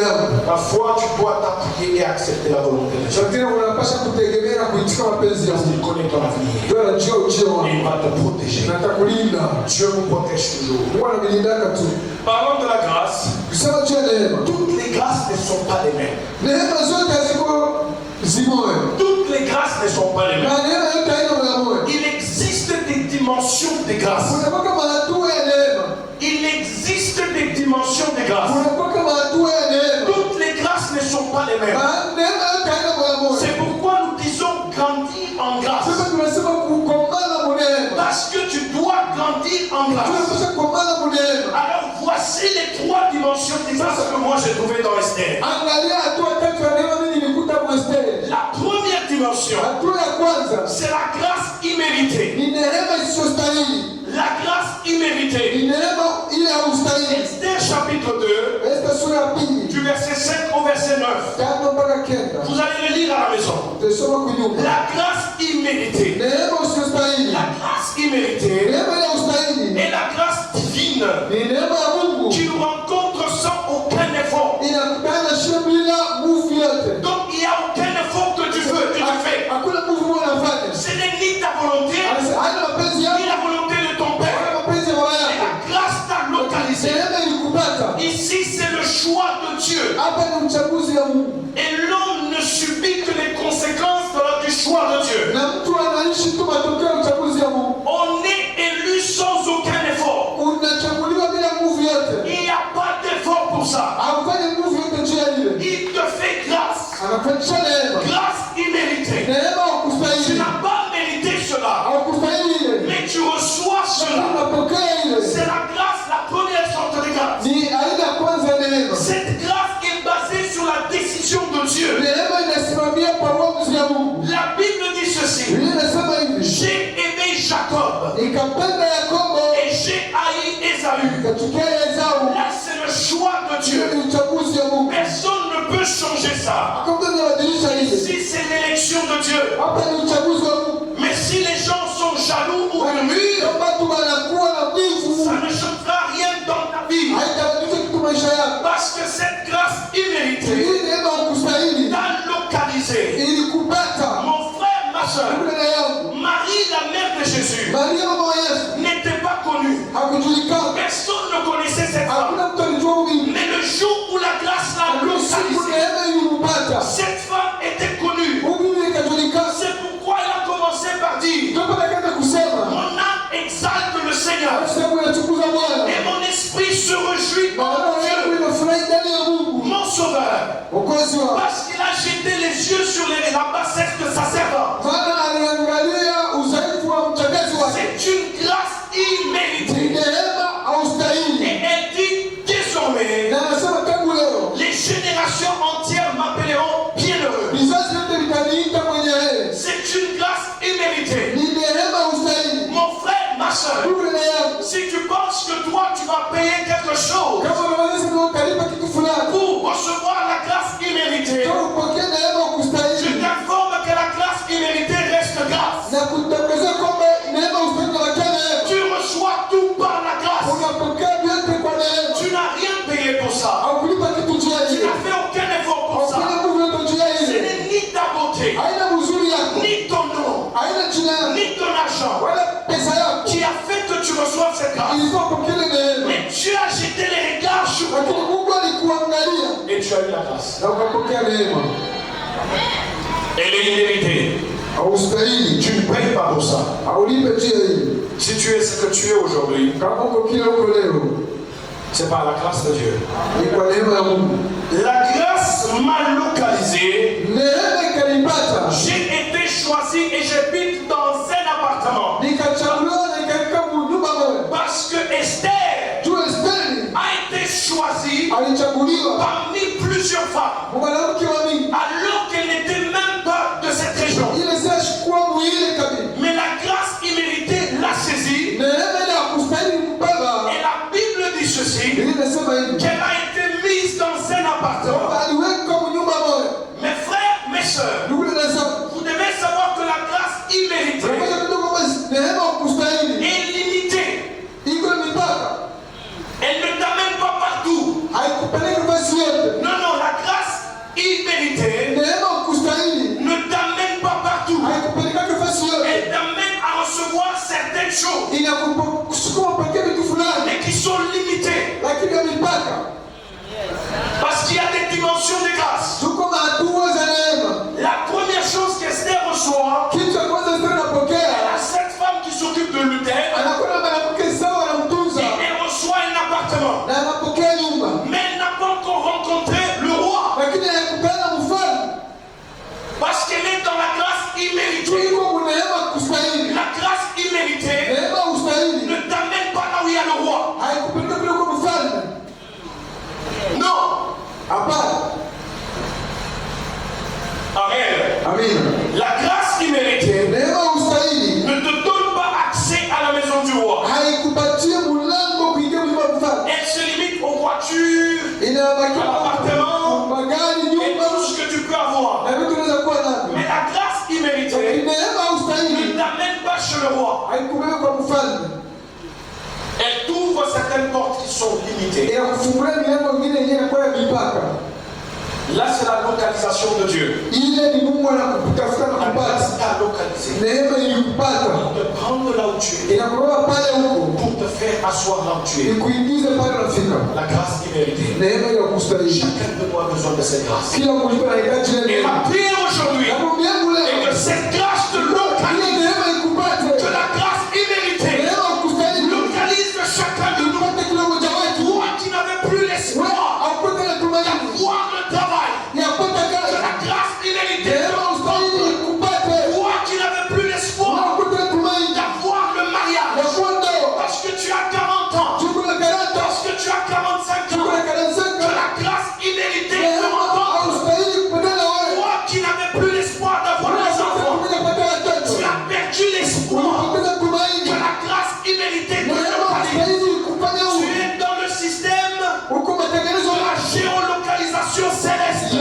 yangu. Parfois, tu dois t'appuyer et accepter la volonté de Dieu. Lakini unapaswa kutegemea na kuitika mapenzi ya Parce Mungu. qu'il connaît ton avenir. Ndio anajua ujio Et wako. il va te protéger. Na atakulinda. Dieu vous protège toujours. Mungu anamlindaka tu. Parlons de la grâce. Kusema juu ya neema. Toutes les grâces ne sont pas les mêmes. Neema zote haziko zimoja. Toutes les grâces ne sont pas les mêmes. Na neema yote haina mara moja. Il existe des dimensions de grâce. Kunakuwa kama hatua ya neema. Il existe des dimensions de grâce. Kunakuwa kama hatua ya neema. Toutes les grâces ne sont pas les mêmes. Na neema yote haina mara moja. C'est pourquoi nous disons grandir en grâce. Sasa tunasema kukomana mu neema. Parce que tu dois grandir en grâce. Tunapaswa kukomana mu neema. Alors voici les trois dimensions de grâce que moi j'ai trouvées dans Esther. Angalia hatua tatu ya neema mimi nilikuta mu Esteri. La première dimension, Hatua ya kwanza c'est la grâce imméritée. ni neema isiyostahili. La grâce imméritée. Ni neema ile haustahili. Esther chapitre 2, Esta sura ya pili du verset 5 au verset 9. 5 mpaka 9. Vous allez le lire à la maison. Tutasoma kunyumba. La grâce imméritée. Neema usiyostahili. La grâce imméritée Neema ile haustahili. et la grâce divine Ni neema ya Mungu. qui nous rencontre sans aucun effort. Inakutana shida bila nguvu yote. Donc il n'y a aucun effort que tu veux, que tu fais. Hakuna nguvu moja unafanya. Ce n'est ni ta volonté, Anasema haina mapenzi ni yako. la volonté de ton Haina père. mapenzi ya baba Et yako. la grâce t'a localisé. Neema ilikupata. Ici, c'est le choix de Dieu. Hapa ni uchaguzi ya Mungu. Et l'homme ne subit que les conséquences du choix de Dieu. Na mtu anaishi tu matokeo ya uchaguzi ya Mungu. On est élu sans aucun effort. Unachaguliwa bila nguvu yote. Il n'y a pas d'effort pour ça. Haufanyi nguvu yote juu ya ile. Il te fait grâce. Anafanyisha neema. Grâce imméritée. Neema Tu hukustahili. n'as pas mérité cela, Haukustahili ile. mais tu reçois cela. Unapokea ile. C'est la grâce, la première sorte de grâce. Ni aina ya kwanza ya neema. Cette grâce est basée sur la décision de Dieu. Neema inasimamia kwa uamuzi ya Mungu. La Bible dit ceci. Biblia inasema hivi. J'ai aimé Jacob Nikapenda Yakobo, et j'ai haï Ésaü. nikachukia Esau. Là, c'est le choix de Hiyo Dieu. ni uchaguzi ya Mungu. Personne ne peut changer ça. Hakuna anabadilisha ile. Ici, c'est l'élection de Dieu. Hapa ni uchaguzi wa Mungu. Mais si les gens sont jaloux ou mûrs, Kama watu wanakuwa na wivu, ça ne changera rien dans ta vie. haitabadilisha kitu maisha yako. Parce que cette grâce imméritée Hii neema hukustahili. t'a localisé. Ilikupata. Mon frère, ma soeur, Dada yangu, Marie, la mère de Jésus, Maria mama wa Yesu n'était pas connue. hakujulikana. Personne ne connaissait cette femme. Hakuna mtu alijua huyu. Mais le jour où la grâce l'a Ndio siku localisée, neema ilimpata. cette femme était connue. Huyu ikajulikana. C'est pourquoi elle a commencé par dire, Ndio pale akaanza kusema, mon âme exalte le Seigneur sababu inatukuza Bwana. et mon esprit se réjouit Na en roho yangu Dieu, inafurahi ndani ya Mungu. mon sauveur, Mwokozi wangu. parce qu'il a jeté les yeux sur la bassesse de sa servante. Maana aliangalia udhaifu wa mchakazi wake. C'est une grâce Ni imméritée. neema haustahili. Et elle dit désormais, Na anasema tangu leo, les générations entières m'appelleront bienheureux. vizazi vyote vitaniita mwenye heri. C'est une grâce imméritée. Ni neema haustahili. Mon frère, ma soeur, Ndugu dada yangu, si tu penses que toi tu vas payer quelque chose kama unaweza ndio utalipa kitu fulani, pour recevoir la grâce imméritée, ndio upokee neema je hukustahili. t'informe que la grâce imméritée reste grâce. Na kutangazia kwamba neema hustahili na wakia neema. Tu reçois tout par la grâce. Unapokea vyote kwa neema. Tu n'as rien payé pour ça. Haukulipa kitu juu ya Tu ile. n'as fait aucun effort pour ça. Haufanya nguvu yote juu ya Ce ile. n'est ni ta beauté, Haina uzuri yako. ni ton nom, Haina jina yako. ni ton argent Wala pesa yako. qui a fait que tu reçoives cette grâce. Ilikuwa pokea neema. Mais Dieu a jeté les regards sur Lakini toi Mungu alikuangalia et tu as eu la grâce. na ukapokea neema. Elle est imméritée. Haustahili. Tu ne payes pas pour ça. Haulipe juu ya ile. Si tu es ce que tu es aujourd'hui, Kama uko kile uko leo, c'est par la grâce de Dieu. ni kwa neema ya Mungu. La grâce m'a localisé. Neema ikanipata. J'ai été choisi et j'habite dans un appartement. Nikachaguliwa na nikakaa nyumba moja. Parce que Esther Tu Esteri a été choisie alichaguliwa parmi plusieurs femmes. mwanamke wa mingi. Alors qu'elle n'était même pas de cette région. Ile sasa shikwa mwile kabisa. Mais la grâce imméritée l'a saisie. Neema ile hakustahili mbaba. Et la Bible dit ceci, Biblia inasema hivi. qu'elle a été mise dans un appartement. Aliwekwa nyumba moja. Mes frères, mes sœurs, Ndugu nasema, vous devez savoir que la grâce imméritée unapaswa kujua kwamba neema hakustahili. est limitée. Iko mipaka. Elle ne t'amène pas partout. Haikupeleki nafasi yote. Non, non, la choses, inakusukuma upokee vitu fulani, mais qui sont limitées. lakini ya mipaka. Parce qu'il y a des dimensions de grâce. Tuko na hatua za neema. La première chose qu'Esther reçoit, Kitu cha kwanza Esther anapokea, cette femme qui s'occupe de Luther, anakuwa na mwanamke sawa anamtunza elle reçoit un appartement. na anapokea nyumba, Mais elle n'a pas encore rencontré le roi. lakini anakutana na mfalme. Parce qu'elle est dans la grâce imméritée. Tuko kwa neema kustahili. La grâce imméritée Neema ustahili ne t'amène pas là où il y a le roi. haikupeleka bila kwa mfalme. Non. Hapana. Amen. Amina. La grâce imméritée Neema ustahili ne te donne pas accès à la maison du roi. haikupatia mlango kuingia nyumba ya mfalme. Elle se limite aux voitures Inabaki Appartement. magari, et nyumba tout ce que tu peux avoir. na vitu unaweza kuwa navyo. Mais la grâce imméritée Neema ne ustahili t'amène pas chez le roi. haikupeleka kwa mfalme. Elle t'ouvre certaines portes qui sont limitées. Inakufungulia milango mingine yenyewe inakuwa ya mipaka. Là, c'est la localisation de Dieu. Ile ni Mungu anakutafuta na La grâce kupata. t'a localisé. Neema ilikupata. Pour te prendre là où tu es. Inakutoa pale huko. Pour te faire asseoir là où tu es. Ikuingize pale unafika. La grâce imméritée. Neema ile kustahili. Chacun de nous a besoin de cette grâce. Kila mtu anahitaji ile Et neema. ma prière aujourd'hui Nakwambia est leo que cette grâce te ile localise. neema ikupate. Que la grâce imméritée Neema kustahili. localise chacun de nous. Upate kila mmoja wetu. Toi qui n'avais plus Wewe l'espoir haupate na tumaini. d'avoir le travail. Ya kupata Que kazi. la grâce imméritée te Neema ustahili rencontre. ikupate. Toi qui n'avais plus l'espoir Haupate na tumaini. d'avoir le Ya mariage. kuwa ndoa. Parce que tu as 40 ans. Tuko na karata. Parce que tu as 45 Tuko na ans. karata. Que la grâce imméritée te Neema rencontre. haustahili kupata na wewe. Toi qui n'avais plus l'espoir d'avoir des enfants. Tu as perdu l'espoir. Que la grâce imméritée te localise. Tu es dans le système de la géolocalisation céleste.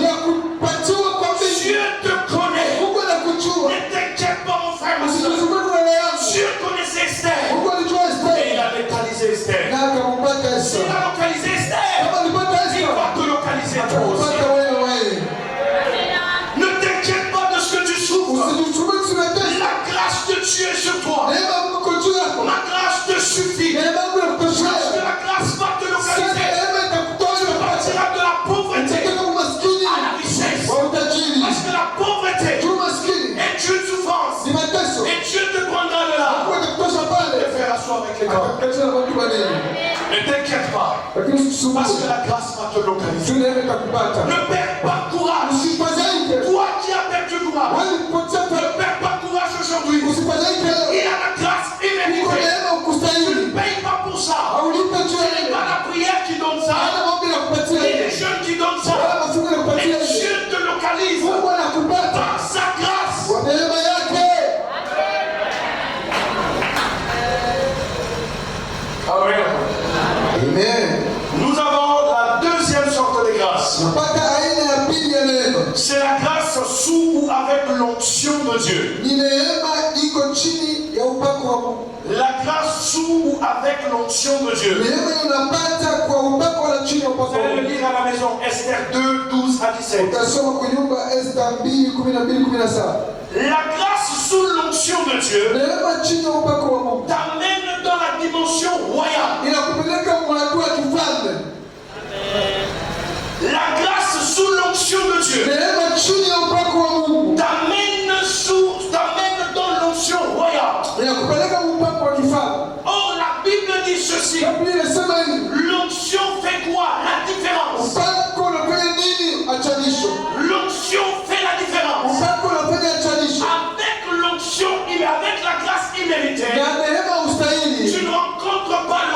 Dieu te connaît. Ne t'inquiète pas, mon frère, ma soeur. Dieu connaissait Esther. Et il a localisé Esther. S'il a localisé Esther, il va te localiser toi aussi. Ne t'inquiète pas de ce que tu souffres. La grâce de Dieu est sur toi. Ma grâce te suffit. Parce que la grâce va te localiser. Tu partiras de la pauvreté à la richesse. Parce que la pauvreté est une souffrance. Et Dieu te prendra de là. Et faire asseoir avec les corps. Ne t'inquiète pas. Parce que la grâce va te localiser. Ne perds pas courage. Toi qui as perdu courage. Ne perds pas courage aujourd'hui. Il a la grâce imméritée. Tu ne payes pas pour ça. Ce n'est pas la prière qui donne ça. Ni les jeunes qui donnent ça. Mais Dieu te localise dans sa grâce. Amen. Amen. Nous avons la deuxième sorte de grâce. Napata aina ya pili ya neema. C'est la grâce sous ou avec l'onction de Dieu. Ni neema iko chini ya upako wa Mungu. La grâce sous ou avec l'onction de Dieu. Neema unapata kwa upako wala chini ya upako Vous wa allez le Mungu. lire à la maison, Esther 2, 12 à 17. Utasoma kwa nyumba Esta 2:12-17. La grâce sous l'onction de Dieu Neema chini ya upako wa Mungu. t'amène dans la dimension royale. Inakupeleka kwa hatua ya kifalme. La grâce sous l'onction de Dieu Neema chini ya upako wa Mungu. t'amène dans l'onction royale. Inakupeleka kwa upako wa kifalme. Or, la Bible dit ceci. Biblia inasema hivi. L'onction fait quoi? La différence. Upako unafanya nini? Achanisho. L'onction fait la différence. Upako unafanya achanisho. Avec l'onction, avec la grâce imméritée, Na neema ustahili. tu ne rencontres pas le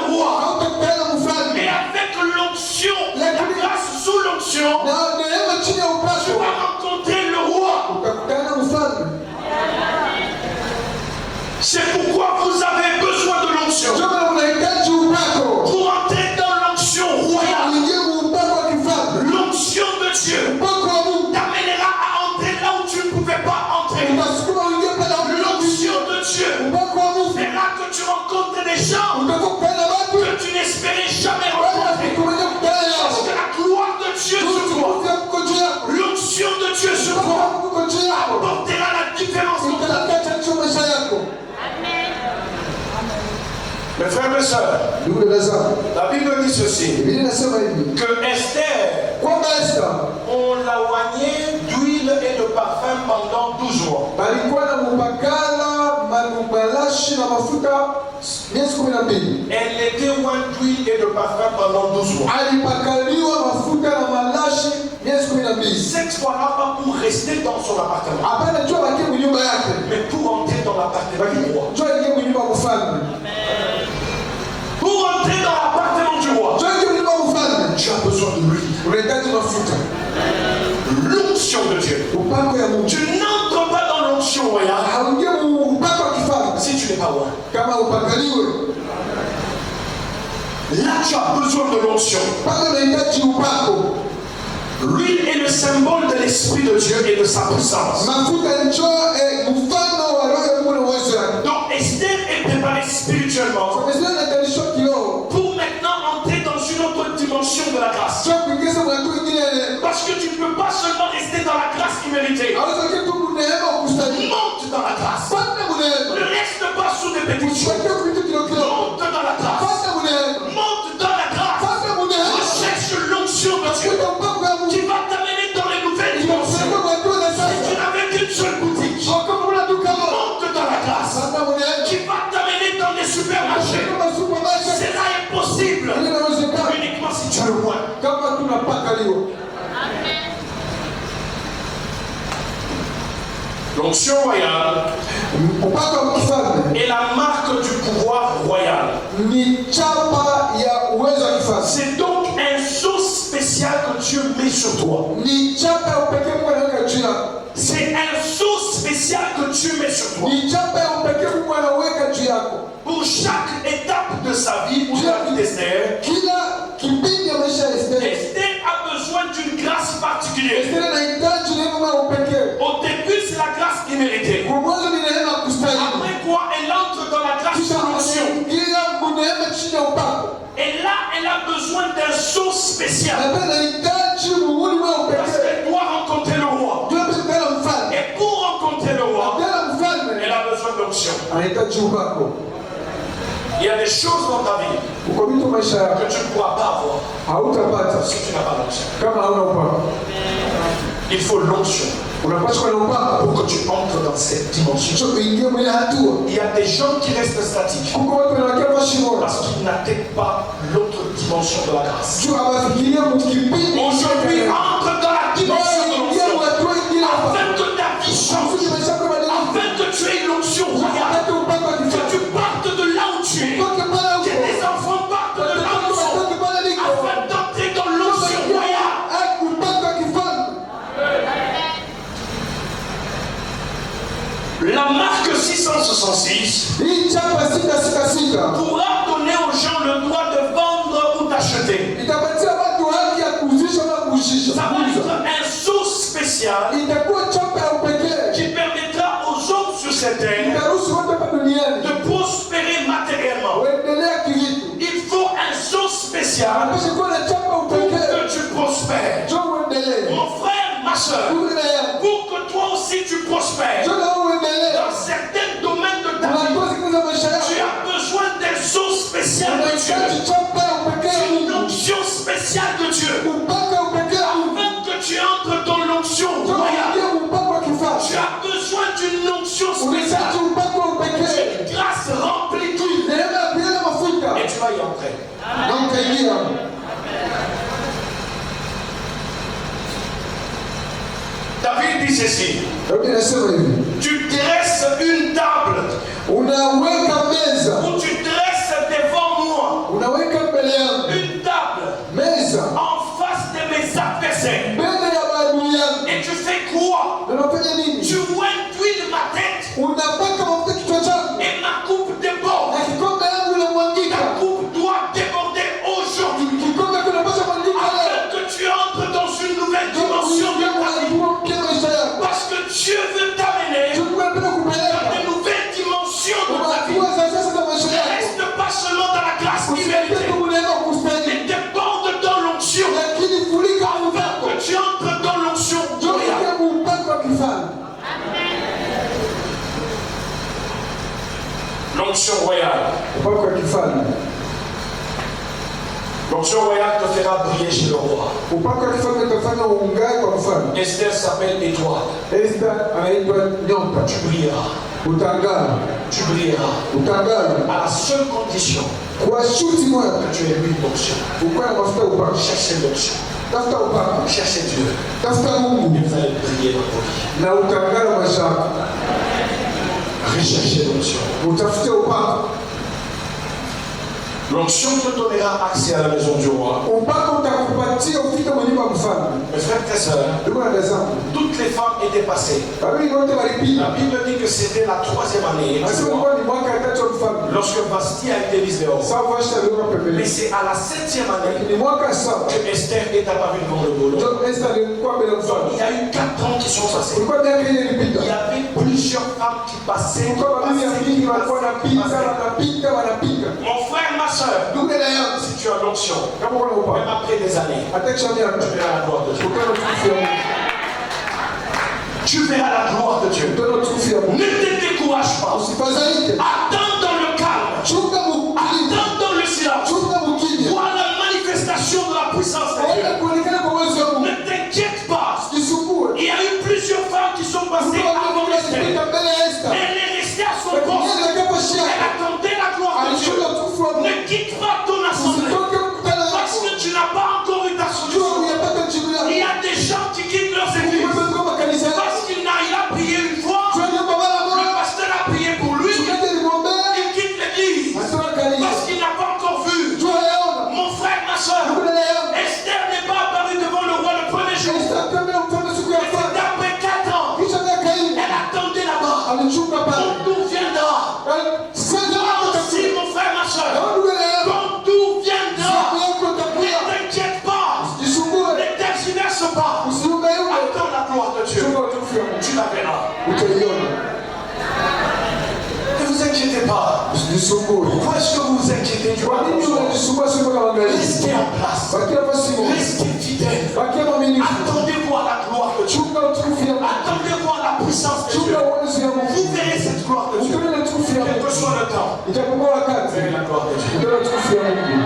Frères et sœurs, Ndugu dada zangu, la Bible dit ceci, Biblia inasema hivi que Esther, kwamba Esta on l'a oigné d'huile et de parfum pendant 12 mois. balikuwa na mupakala manubalashi na mafuta miezi 12. Elle était oignée d'huile et de parfum pendant 12 mois. Alipakaliwa mafuta na malashi miezi 12. Cette fois-là, pas pour rester dans son appartement, Hapana njoo bakie mnyumba yake, mais pour entrer dans l'appartement du roi. njoo ingie mnyumba ya mfalme. Pour entrer dans l'appartement du roi, Njoo ingie mnyumba ya mfalme. tu as besoin de lui. Unahitaji mafuta. L'onction de Dieu. Upako ya Mungu. Tu n'entres pas dans l'onction royale Haungie upako wa kifalme si tu n'es pas roi. kama upakaliwe. Là, tu as besoin de l'onction. Pale unahitaji upako. L'huile est le symbole de l'Esprit de Dieu et de sa puissance. Mafuta njoo mfano wa roho ya Mungu na uwezo wake. Donc Esther est préparée spirituellement Tumesema na tarisho kiroho. pour maintenant entrer dans une autre dimension de la grâce. Sio kuingiza mwanatu mwingine. Parce que tu ne peux pas seulement rester dans la grâce imméritée. Hawezi kitu kuneema kustahili. Monte dans la grâce. Panda muneema. Ne reste pas sous des pétitions. Usiweke vitu kidogo. Monte dans la grâce. Panda muneema. Monte dans la grâce. Panda muneema. Recherche l'onction de Dieu Kuta upako ya Mungu. qui va t'amener dans les nouvelles dimensions. Sio mwanatu na Si tu sasa. n'avais qu'une seule boutique, Kama una duka moja. monte dans la grâce Panda muneema. qui va t'amener dans les supermarchés. Kama supermarket. Cela est possible Ile inawezekana. uniquement si tu as le moins. Kama tunapakaliwa. L'onction royale Upako wa kifalme est la marque du pouvoir royal. ni chapa ya uwezo wa kifalme. C'est donc un sceau spécial que Dieu met sur toi. Ni chapa ya upekee Mungu anaweka juu yako. C'est un sceau spécial que Dieu met sur toi. Ni chapa ya upekee Mungu anaweka juu yako. Pour chaque étape de sa vie, pour la vie d'Esther, Kila kipindi ya maisha ya Esther, Esther a besoin d'une grâce particulière. Esther anahitaji neema ya upekee. Au début, c'est la grâce imméritée. Kwa mwanzo ni neema ya kustahili. Après quoi, elle entre dans la grâce Kisha de l'onction. anaingia neema chini ya upako. Et là, elle a besoin d'un sceau spécial. Na pia anahitaji muhuri wa Parce upekee. qu'elle doit rencontrer le roi. Ndio mbele mfalme. Et pour rencontrer le roi, Mbele mfalme elle a besoin d'onction. anahitaji upako. Il y a des choses dans ta vie Uko vitu maisha yako que tu ne pourras pas avoir hautapata si tu n'as pas l'onction. kama hauna upako. Il faut l'onction Unapaswa kuwa na upako pour que tu entres dans cette dimension. kisha kuingia mwile hatua. Il y a des gens qui restent statiques Kuko watu wanawakia mashimo parce qu'ils n'atteignent pas l'autre dimension de la grâce. juu hawafikiria mkipindi. Aujourd'hui, entre dans la dimension de Ingia l'onction hatua ingine hapa. afin que ta vie change, Kusudi maisha yako yabadilike. afin que tu aies l'onction royale, Upate upako wa que kifalme. tu partes de là où tu es, Utoke pale que uko. tes enfants partent de là où ils sont, Utoke pale liko. afin d'entrer dans l'onction royale. Upako wa kifalme. La marque 666 Hii chapa 666 pourra donner aux gens le droit de vendre ou d'acheter. itapatia watu haki ya kuuzisha na kuuzisha. Ça va être un sceau spécial Itakuwa chapa ya upekee. qui permettra aux hommes sur cette terre Itaruhusu wote hapa duniani de prospérer matériellement. waendelea kivitu. Il faut un sceau spécial Anapaswa kuwa na chapa pour upekee. que tu prospères. Njoo uendelee. Mon frère, ma soeur, Ndugu dada yangu, pour que toi aussi tu prospères njoo na wewe uendelee. dans certains domaines de ta vie, Unajua siku za maisha tu yako. as besoin d'un sceau spécial de Unahitaji Dieu, chapa ya upekee ya une Mungu. onction spéciale de Dieu, Upako ya upekee ya Mungu. afin que tu entres dans l'onction Njoo royale. uingie upako wa Tu kifalme. as besoin d'une onction Unahitaji spéciale, upako wa upekee. une grâce remplie d'huile, Neema ya kuila mafuta. et tu vas y entrer. Na utaingia. David dit ceci: Daudi anasema hivi. tu dresses une table Unaweka meza. où tu dresses devant moi Unaweka mbele yangu. une table Meza. en face de mes adversaires. Mbele ya maadui yangu. Et tu fais quoi? Na unafanya nini? Tu induis ma tête Unapaka mafuta kichwa changu. et ma coupe déborde. Na kikombe yangu inamwangika. Ta coupe doit déborder aujourd'hui Kikombe kinapaswa kumwangika leo. afin que tu entres dans une nouvelle dimension de ta vie. Parce que Dieu veut t'amener dans des nouvelles dimensions de ta vie. Ne reste pas seulement dans la grâce imméritée, mais déborde dans l'onction afin que tu entres dans l'onction royale. L'onction royale L'onction royale te fera briller chez le roi. Upako wa kifalme utafanya uungae kwa mfalme. Esther s'appelle étoile. Esther anaitwa nyota. Tu brilleras. Utangala. Tu brilleras. Utangala. À la seule condition Kwa shuti moja que tu aies une onction. ukuwe na mafuta upako. Cherchez l'onction. Tafuta upako. Cherchez Dieu. Tafuta Mungu. Et vous allez briller dans vos vies. Na utangala maisha yako. Recherchez l'onction. Utafute upako. L'onction te donnera accès à la maison du roi. Upako utakupatia ufike kwenye nyumba ya mfalme. Mes frères et sœurs, Ndugu na dada zangu, toutes les femmes étaient passées. babili wote La walipita. Bible dit que c'était la 3e année Anasema kuwa ni mwaka ya tatu wa mfalme. lorsque Basti a été mise dehors. Sasa Vashti aliona Mais pembeni. c'est à la 7e année Ni mwaka ya saba. que Esther est apparue devant le boulot. Ndio Esther alikuwa mbele ya Donc, mfalme. il y a eu 4 ans qui sont passés. Kulikuwa miaka ile Il y ilipita. avait plusieurs femmes qui passaient. Kulikuwa babili ya mingi walikuwa wanapita, wanapita, wanapita. Mon frère, ma soeur, Ndugu dada yangu, si tu as l'onction, kama kuna même upako, après des années, hata kisha miaka, tu verras la gloire de Dieu. utaona utukufu ya Mungu. Tu verras la gloire de Dieu. Utaona utukufu ya Mungu. Ne te décourage pas. Usifadhaike. Attends dans le calme. Chunga mukimya. Attends dans le silence. Chunga mukimya. Vois la manifestation de la puissance de Waenda Dieu. kuonekana kwa uwezo wa Mungu. Ne t'inquiète pas. Jisumbue. Il y a eu plusieurs femmes qui sont passées avant Esther. Kulikuwa mbele ya Esther. Elle est restée à son Lakini poste. yeye akaposhia. Elle attendait la gloire de Dieu. Alishuka utukufu wa Mungu. Ne quitte pas ton assemblée. Usitoke mkutano Parce wako. que tu n'as pas encore eu ta Jua solution. uyapata jibu yako. Il y a des gens qui quittent leurs églises Wewe kama kanisa lako. parce qu'il a prié une fois. Tuende kwa mara Le moja. pasteur a prié pour lui. Tuende nimwombee. Il quitte l'église Asema kanisa. parce qu'il n'a pas encore vu. Jua yaona. Mon frère, ma soeur, Ndugu dada yangu. Esther n'est pas apparue devant le roi le premier jour. Esther akaambia mfalme siku ya C'est kwanza. après 4 ans. Kisha miaka hii. Elle attendait là-bas. Alichunga pale. Quand tout viendra. Sasa Toi aussi, mon frère, ma soeur. ndugu dada yangu. Quand tout viendra. Siku yako Ne itakuja. t'inquiète pas. Jisumbue. Ne tergiverse pas. Usiumeume. Attends la gloire de Dieu. Chunga utukufu ya Mungu. Tu la verras. Utaiona. Ne vous inquiétez pas. Usijisumbue. Pourquoi est-ce que vous vous inquiétez du Kwa nini unajisumbua siku kama angalia? Restez en place. Bakia basi Mungu. Restez fidèle. Bakia mwaminifu. Attendez voir la gloire de Dieu. Chunga utukufu ya Mungu. Attendez voir la puissance de Dieu. Chunga uwezo ya Mungu. Vous verrez cette gloire de Dieu. Utaona utukufu ya Quel que Mungu. soit le temps, Itapokuwa vous wakati. verrez la gloire de Dieu. Utaona utukufu ya Mungu.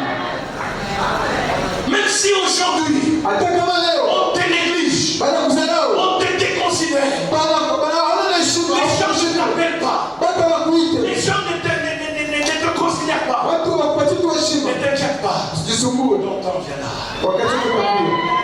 Même si aujourd'hui, Hata kama leo on te néglige, baada ya kuzarau, on te déconsidère, baada hawana heshima, les gens ne t'appellent pas, bado wakuite. les gens ne te considèrent pas. Watu wakupatie tu heshima. Ne t'inquiète pas. Usijisumbue. Ton temps viendra. Wakati utakuja.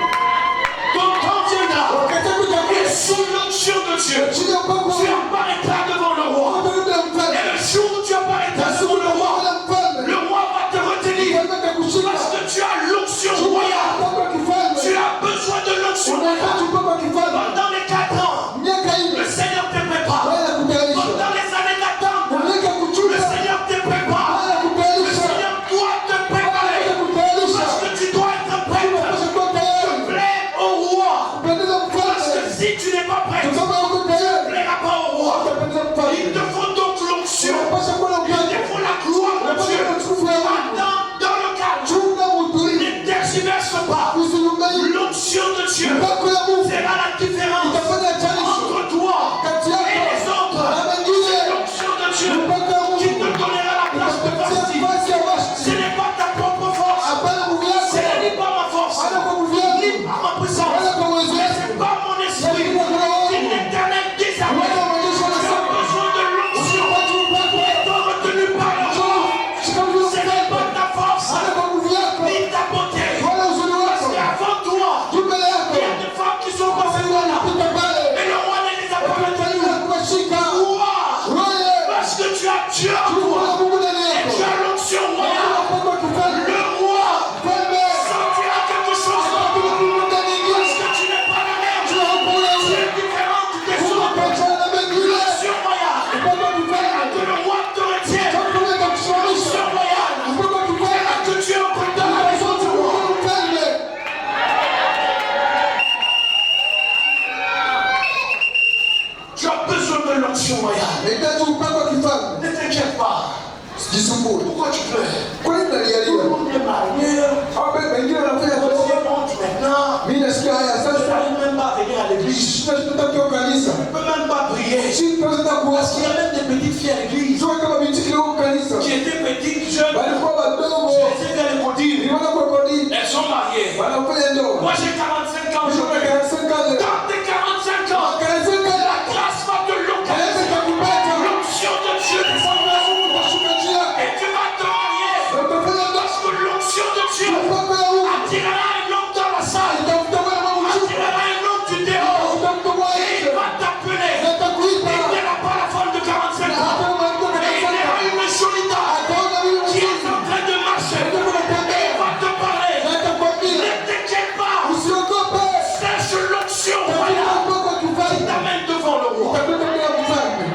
Ton temps viendra. Wakati Et utakuja. sous l'onction de Dieu, Chini ya upako wa tu Mungu. apparaîtras devant le roi. Utaenda Et mfalme. le jour où tu apparaîtras devant le roi, Utaenda mfalme. le roi va te retenir. Mfalme atakushika. Parce que tu as l'onction royale. Upako wa kifalme. Tu as besoin de l'onction Unahitaji royale. upako wa kifalme. Pendant les 4 ans, Miaka le hii. Seigneur te prépare. Wala kutayarisha. Pendant les années d'attente, Miaka le kuchunga. Seigneur te prépare. Wala Le kutayarisha. Seigneur doit te Wala préparer. kutayarisha. Parce que tu dois être prêt. Unapaswa kuwa tayari. Plaît au roi. Pendeza Parce que mfalme. si tu n'es pas prêt, tu Kama uko ne tayari. plairas pas au roi. Utapendeza Il mfalme. te faut donc l'onction. Unapaswa kuwa na Il upako. te faut la gloire de Dieu. Unapaswa utukufu ya Mungu. Attends dans le calme. Chunga utulivu. Ne tergiverse pas. Usiyumbayuke. L'onction de Dieu Upako ya Mungu fera la différence itafanya chanisho entre toi kati et yako les na autres. wengine. L'onction de Dieu Upako ya qui Mungu te donnera la place de itakupatia Basti. nafasi ya Vashti. Ce n'est pas ta propre force. Hapana nguvu Ce yako. n'est pas ma force. Hapana kwa nguvu Ni yako. pas ma puissance. Wala kwa uwezo Mais wako. c'est pas mon esprit. Lakini kwa roho C'est wangu. l'éternel des armées. Wala majeshi Tu as wanasema. besoin de l'onction. Usipate upako. Étant retenu par le roi. Shika nguvu Ce n'est yako. pas ta force. Hapana kwa nguvu yako. Ni ta beauté. Wala uzuri Parce wako. qu'avant toi, Tu mbele yako. il y a des femmes qui sont passées par là. Pita pale. Mais le roi ne les a pas retenues. Unataka kuwashika. Pourquoi? Roye. Parce que tu as Dieu en Chunga toi. Mungu ndani Et yako. tu as l'onction royale. Upako wa kifalme. Le roi Mfalme. sentira quelque chose en toi. Mungu ndani Parce yako. que tu n'es pas la même. Tu as upako Tu es différente des autres. unapachana na mengine. L'onction royale. Upako wa kifalme. Que le roi te retienne. Chakula cha kusimamisha. L'onction royale. Upako wa kifalme. Que tu es auprès de la maison du roi. Mfalme. Tu as besoin de l'onction royale. Nahitaji upako wa kifalme. Ne t'inquiète pas. Sijisumbue. Pourquoi tu pleures? Kwa nini Tout le unalialia? monde est marié. Wengine wanafanya On kazi. se monte maintenant. Mimi nasikia haya Je sasa. n'arrive même pas à venir à l'église. Tunataka kanisa. Je ne peux même pas prier. Si tunaweza Parce qu'il y kuwasikia. a même des petites filles à l'église Sio kama binti kidogo kanisa. qui étaient petites, jeunes. Walikuwa wadogo. Je les ai fait les Nimeona kwa kodi ndoa. Moi j'ai 45 ans Mimi aujourd'hui. na 45 ans leo. Dans tes 45 ans, 45 ans. la grâce va te Anaweza localiser. kukupata. L'onction de Dieu descendra sur Mungu toi. atashuka juu yako. Et tu vas te marier. Na utafanya ndoa. Parce que l'onction de Dieu Upako ya Mungu. attirera un homme dans la salle. Itafuta wewe mama mchungu. Attirera un homme du dehors. Utamtoa Et il nje. va t'appeler. Na atakuita. Il ne verra pas la femme de 45 Na ans. hata mwanamke wa Mais il 45 verra ans. une jolie dame Ataona mimi qui est mchungu. en train de marcher. Ndio unatembea. Il va te parler. Na atakwambia. Ne t'inquiète pas. Usiogope. Cherche l'onction Tafuta royale upako wa qui kifalme. t'amène devant le roi. Utakwenda mbele ya mfalme.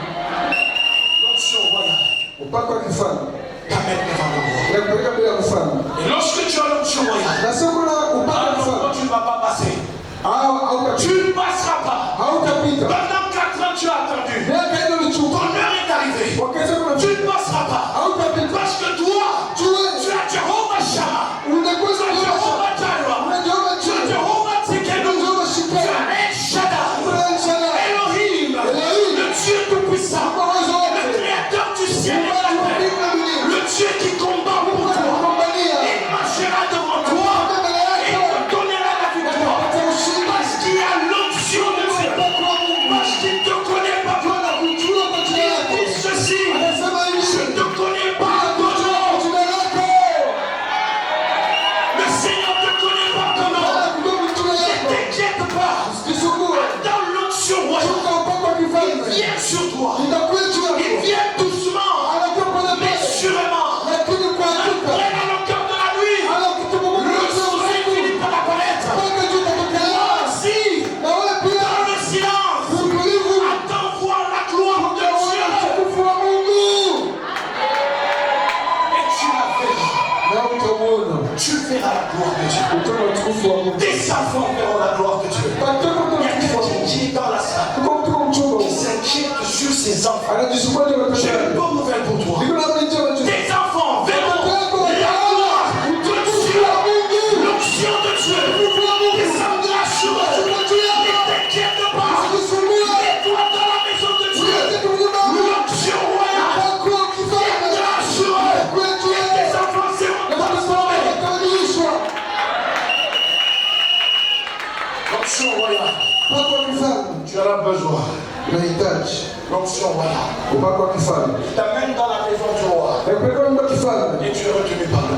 L'onction royale Upako wa kifalme. t'amène devant le roi. Nakupeleka mbele ya mfalme. Et lorsque tu as l'onction royale, Na sio kuna upako wa alors kifalme. toi, tu ne vas pas passer. Hautapita. Tu ne passeras pas. Hautapita. Pendant 4 ans, tu as attendu. Miaka hiyo ulichukua. Ton heure est arrivée. Wakati kuna Tu ne passeras pas. hautapita. Parce que toi, tu Tuwe. as Jehovah Shammah. Unakuwa Tu as Jehovah Jireh. Unajua Tu as chini. Jehovah Tsidkenu. Unajua Tu shikeni. as El Shaddai. Elohim. Elohim. Le Dieu tout-puissant. Uwezo wote. Le créateur du ciel et de la terre. Le Dieu qui combat pour toi. Il marchera devant toi. Et te donnera la victoire. Parce qu'il y a l'onction de Dieu. Parce qu'il ne te connaît pas toi. Il dit ceci. Je ne te connais pas ton nom. Le Seigneur ne te connaît pas ton nom. Ne t'inquiète pas. Dans l'onction royale, il vient sur toi. Il vient doucement, mais sûrement. Après, dans le cœur de la nuit, le soleil finit par apparaître. Toi aussi, dans le silence, attends voir la gloire de Dieu. Et tu la verras. Tu verras la gloire de Dieu. Tes enfants verront la gloire de Dieu. Il y a quelqu'un qui est dans la salle, qui s'inquiète sur ses enfants. J'ai une bonne nouvelle pour toi. Tes enfants verront la gloire de Dieu. L'onction de Dieu descendra sur eux. Ne t'inquiète pas. Mets-toi dans la maison de Dieu. L'onction royale viendra sur eux. Et tes enfants seront transformés. L'onction royale, tu en as besoin. L'onction royale. Il t'amène dans la maison du roi. Et tu es retenu par lui.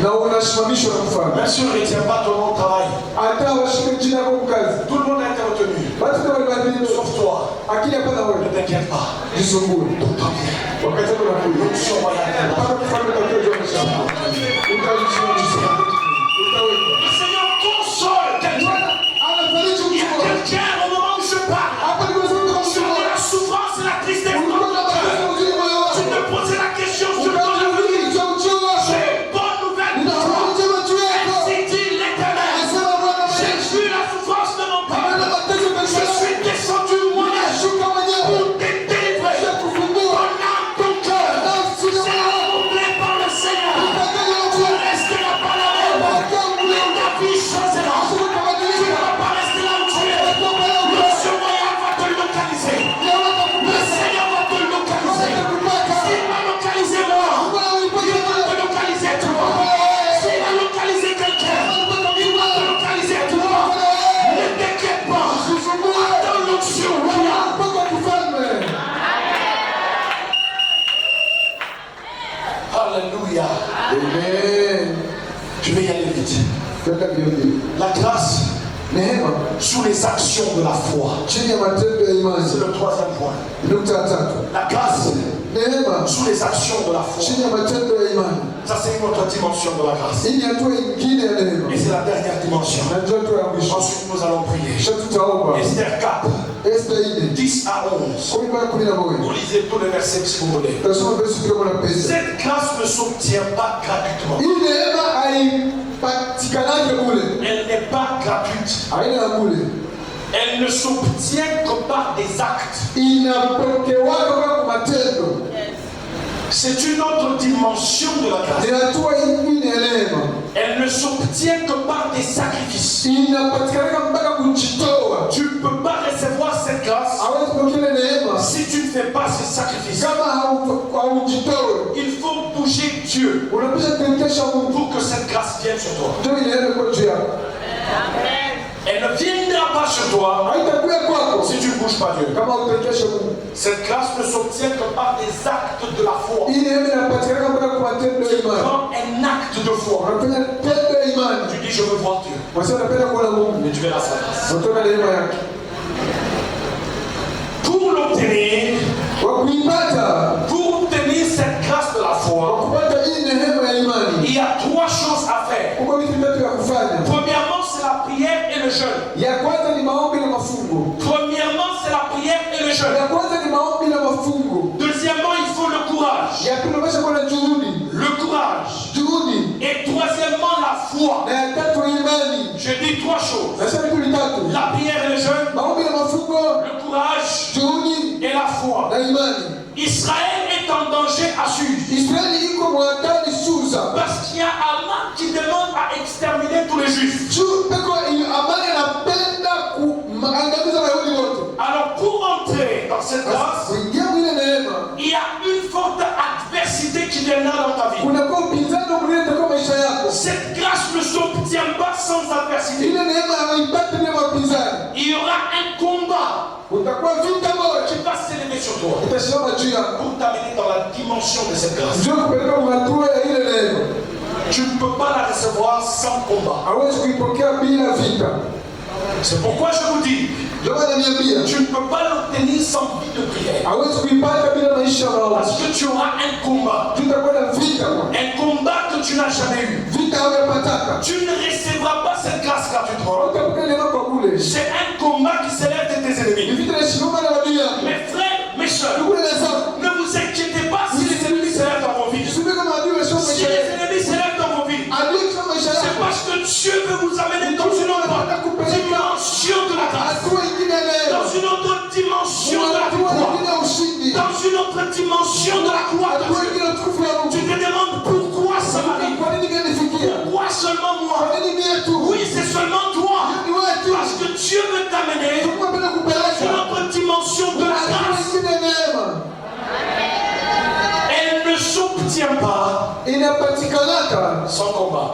na unasimamishwa na mfalme. Bien sûr, il ne tient pas ton nom de travail. Hata washike jina lako mkazi. Tout le monde a été retenu. Watu kama walibadilika. Sauf toi. Akili hapana wewe. Ne t'inquiète pas. Jisumbue. Wakati unakuja. L'onction royale. Paka mfalme atakuja mshamba. Utajisimamisha. Utaweka. Le Seigneur console quelqu'un. Anafariji Il y a mtu. quelqu'un au moment où je parle. Hapa nimesema kama Sur mtu. la souffrance et la tristesse dans Ulikuwa ton cœur. unapata uzuri moyo wako. Tu te posais la question sur ton avenir. Ukajiuliza uchao wako. J'ai une bonne nouvelle pour toi. Ninakuja juu yako. Ainsi dit l'Éternel. Anasema Bwana J'ai Yesu. vu la souffrance de mon Ameona père. mateso Je maisha yako. suis descendu moi-même Shuka mwenyewe. pour te délivrer. Kisha kufungua. Ton âme, ton cœur. Nafsi na C'est moyo wako. accomplé par le Seigneur. Utakanya Tu watu. resteras pas la même. Mais ta vie changera. Tu ne vas pas rester là où tu es. L'onction royale va te localiser. Le Seigneur va te localiser. S'il m'a localisé moi, il va te localiser toi. S'il a localisé quelqu'un, il va te localiser toi. Ne t'inquiète pas. Attends l'onction royale. Alléluia. Amen. Je vais y aller vite. Twenda mbio. La grâce Neema sous les actions de la foi. chini ya matendo ya C'est imani. le troisième point. Nukta ya tatu. La grâce Neema sous les actions de la foi. chini ya matendo ya imani. Ça, c'est une autre dimension de la grâce. Hii ni hatua ingine ya neema. Et c'est la dernière dimension. Na ndio hatua ya mwisho. Ensuite, nous allons prier. Kisha tutaomba. Esther 4, Esta 4 10 à 11. 10-11. Vous lisez tous les versets si vous voulez. Tasoma verse kama na pesa. Cette grâce ne s'obtient pas gratuitement. Hii neema haipatikanake bure. Elle n'est pas gratuite. Haina ya bure. Elle ne s'obtient que par des actes. Inapokewaka kwa matendo. C'est une autre dimension de la grâce. Ni hatua ingine ya neema. Elle ne s'obtient que par des sacrifices. Inapatikana mpaka kujitoa. Tu ne peux pas recevoir cette grâce Hawezi kupokea neema si tu ne fais pas ce sacrifice. kama haujitoe. Il faut bouger Dieu Unapisha kumtesha Mungu. pour que cette grâce vienne sur toi. Ndio ile kwa juu yako. Elle ne viendra pas sur toi haitakuja kwako si tu ne bouges pas Dieu. kama utekeshe Mungu. Cette grâce ne s'obtient que par des actes de la foi. Hii neema inapatikana mpaka kwa matendo ya imani. Prends un acte de foi. Unafanya tendo ya imani. Tu dis je veux voir Dieu. Wasa unapenda kuona Mungu. Et tu verras sa grâce. Utaona neema yake. Pour l'obtenir, pour obtenir cette grâce de la foi, il y a trois choses à faire. Premièrement, c'est la prière et le jeûne. Premièrement, c'est la prière et le jeûne. Deuxièmement, il faut le courage. Le courage. Et troisièmement, la foi. Je dis trois choses. La prière et le jeûne, le courage et la foi. Israël est en danger à Suse. Parce qu'il y a Aman qui demande à exterminer tous les Juifs. Alors pour entrer dans cette grâce, il y a une forte adversité qui viendra dans ta vie. Cette grâce ne s'obtient pas sans adversité. Il y aura un combat qui va s'élever sur toi pour t'amener dans la dimension de cette grâce. Tu ne peux pas la recevoir sans combat. C'est pourquoi je vous dis, tu ne peux pas l'obtenir sans vie de prière. Parce que tu auras un combat. Un combat que tu n'as jamais eu. Tu ne recevras pas cette grâce gratuitement. C'est un combat qui s'élève de tes ennemis. Mes frères, mes soeurs, ne vous inquiétez pas si les ennemis s'élèvent dans vos vies. Si les ennemis s'élèvent dans vos vies, c'est parce que Dieu veut vous amener dans une autre dimension de la grâce. Dans une autre dimension de la gloire. Dans une autre dimension de la gloire de Dieu. Tu te demandes pourquoi ça m'arrive. Pourquoi seulement moi? Oui, c'est seulement toi. Parce que Dieu veut t'amener dans une autre dimension de la grâce. Elle ne s'obtient pas sans combat.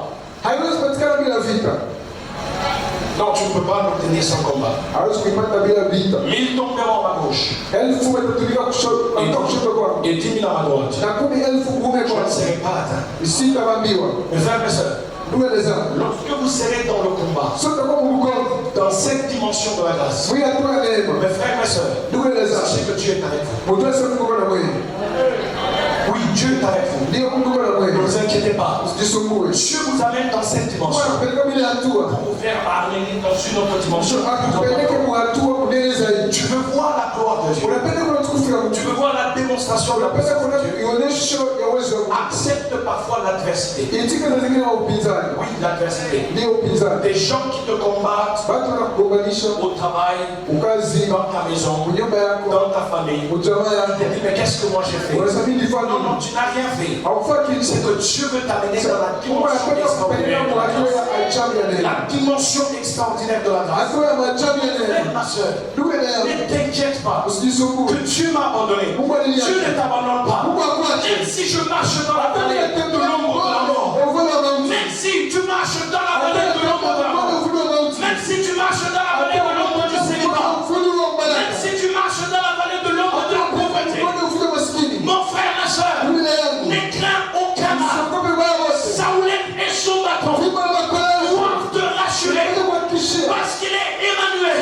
Non, tu ne peux pas l'obtenir sans combat. 1000 tomberont à ma gauche et 10 000 à ma droite. Je ne serai pas atteint. Mes frères et mes sœurs, lorsque vous serez dans le combat, dans cette dimension de la grâce, mes frères et mes sœurs, sachez que Dieu est avec vous. Oui, Dieu est avec vous. Ne vous inquiétez pas. Dieu vous amène dans cette dimension pour vous faire amener dans une autre dimension. Tu veux voir la gloire de Dieu. Tu veux voir la démonstration de la puissance de Dieu. Accepte parfois l'adversité. Oui, l'adversité. Des gens qui te combattent au travail, dans ta maison, dans ta famille. Tu te dis, mais qu'est-ce que moi j'ai fait? Non, non, tu n'as rien fait. C'est que Dieu veut t'amener dans la dimension extraordinaire de la grâce. La dimension extraordinaire de la grâce. Frère, ma soeur, ne t'inquiète pas que Dieu m'a abandonné. Dieu ne t'abandonne pas. Même si je marche dans la vallée de l'ombre de la mort, même si tu marches dans la vallée de l'ombre de la mort, même si tu marches dans la vallée de l'ombre du célibat, même si tu marches dans la vallée de l'ombre de la pauvreté, mon frère, ma soeur, ne crains aucun mal. Saoulette et son bâton doivent te rassurer parce qu'il est Emmanuel,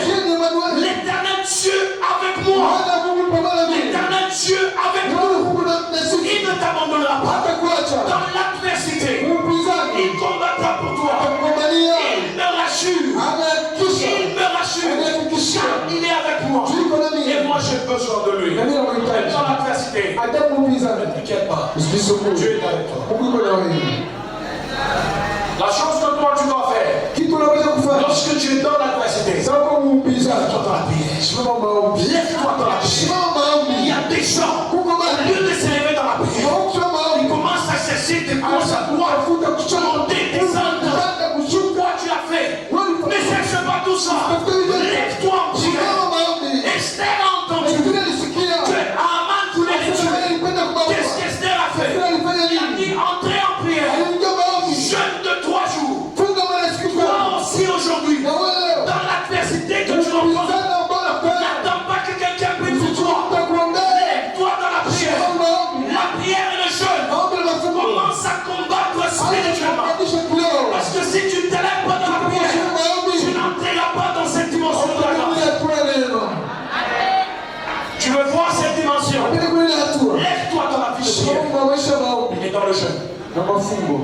l'éternel Dieu avec moi, l'éternel Dieu avec nous. Il ne t'abandonnera pas dans l'adversité. Il combattra pour toi. Il me rassure. Il me rassure car il est avec moi et moi j'ai besoin de lui. Même dans l'adversité, ne t'inquiète pas. Dieu est avec toi. La chose que toi tu dois faire lorsque tu es dans l'adversité, lève-toi dans la prière. Lève-toi dans la prière. Il y a des gens, au lieu de s'élever dans la prière, ils commencent à chercher des causes à droite, monter, descendre. Pourquoi tu as fait? Ne cherche pas tout ça. Lève-toi en prière. Esther a entendu que Haman voulait les tuer. Qu'est-ce qu'Esther a fait? Il a dit entrez en prière. Jeûne de 3 jours. Toi aussi aujourd'hui. na mafungo.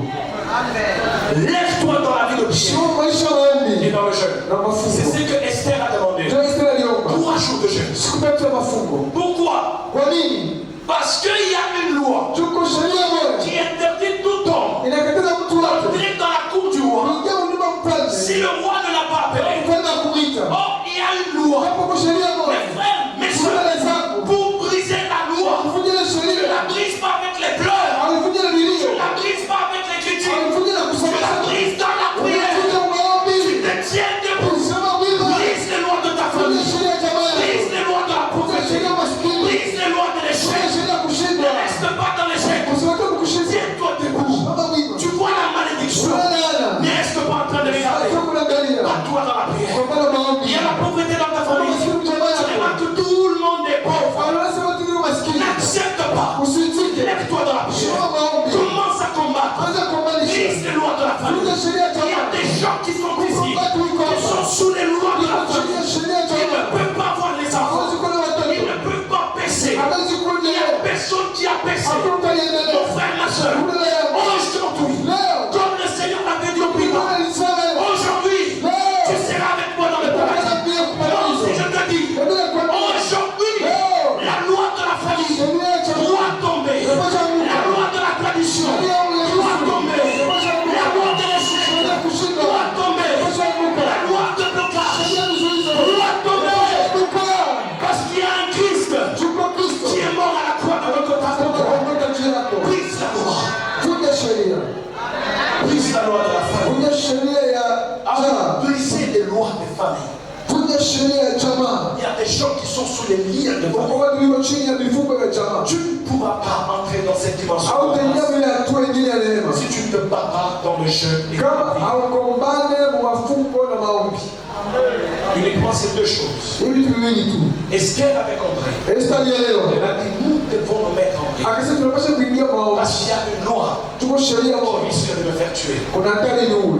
Lève-toi dans la vie de prière Sio maisha maombi et dans le jeûne. na C'est mafungo. ce que Esther a demandé. Ndio Esther aliomba 3 jours de jeûne. siku 3 ya mafungo. Pourquoi? Kwa nini? Parce qu'il y a une loi Tuko sheria moja qui interdit tout homme inakataza mtu wake d'entrer dans la cour du roi kuingia unyumba mfalme si le roi ne l'a pas appelé. mfalme akuita. Or, il y a une loi. Hapo kwa sheria Mes moja frères, mes kuna soeurs, zangu pour briser la loi, kuvunja ile tu ne sheria la brises pas avec les pleurs, alivunja na tu vilio ne la brises pas avec les critiques, alivunja na tu la kusema brises dans la prière. alivunja maombi Tu te tiens debout, kusema wima brise les lois de ta kuvunja famille, sheria ya jamaa brise les lois de la kuvunja prophétie, sheria ya maskini brise les lois de kuvunja l'échec. sheria ya Ne kushindwa reste pas dans l'échec. usiweke kushindwa Tiens-toi debout. kama wima Tu vois la malédiction. Unaona Ne reste pas en train de regarder. sio kuangalia Bats-toi dans la prière. kwa maana maombi Il y a la pauvreté dans ta famille. Tu demandes que tout le monde est pauvre. anasema tu ni maskini N'accepte pas. usitike Lève-toi dans la sio prière. maombi Commence à combattre. anza kuombanisha Brise les lois de la famille. kuvunja sheria ya Il y a jamaa des gens qui sont ici, watu wiko qui sont hapa sous les lois de la famille. kuvunja sheria ya Ils ne jamaa peuvent pas avoir les enfants. hawezi kuwa na Ils watoto ne peuvent pas baisser. hawezi Il y kuendelea a personne qui a baissé. hakuna Mon aliendelea frère, ma soeur, aujourd'hui, leo comme le Seigneur l'avait dit au Pima, Bwana alisema aujourd'hui, tu seras avec moi dans le paradis. Non, si je te dis, aujourd'hui, la loi de la famille doit tomber. La loi de la tradition doit tomber. La loi de l'échec doit tomber. La loi de blocage doit tomber. Parce qu'il y a un Christ qui est mort à la croix de notre temps. Brise la loi. vunja sheria Brise la loi de la famille. vunja sheria ya jamaa Briser les lois des familles. vunja sheria ya jamaa. Il y a des gens qui sont sous les liens de Kwa famille. watu walio chini ya mifuko ya jamaa Tu ne pourras pas entrer dans cette dimension. hautaingia mbele ya hatua ingine ya neema Si tu ne te bats pas dans le jeûne et kama la prière. haukombane mu mafungo na maombi. Uniquement ces 2 choses. Hivi vitu viwili tu. Esther avait compris. Esther alielewa Elle a dit, nous devons nous mettre en prière. akasema tunapaswa kuingia maombi. Parce qu'il y a une loi Tuko sheria qui moja, risque de me faire tuer. kuna hatari nyingi.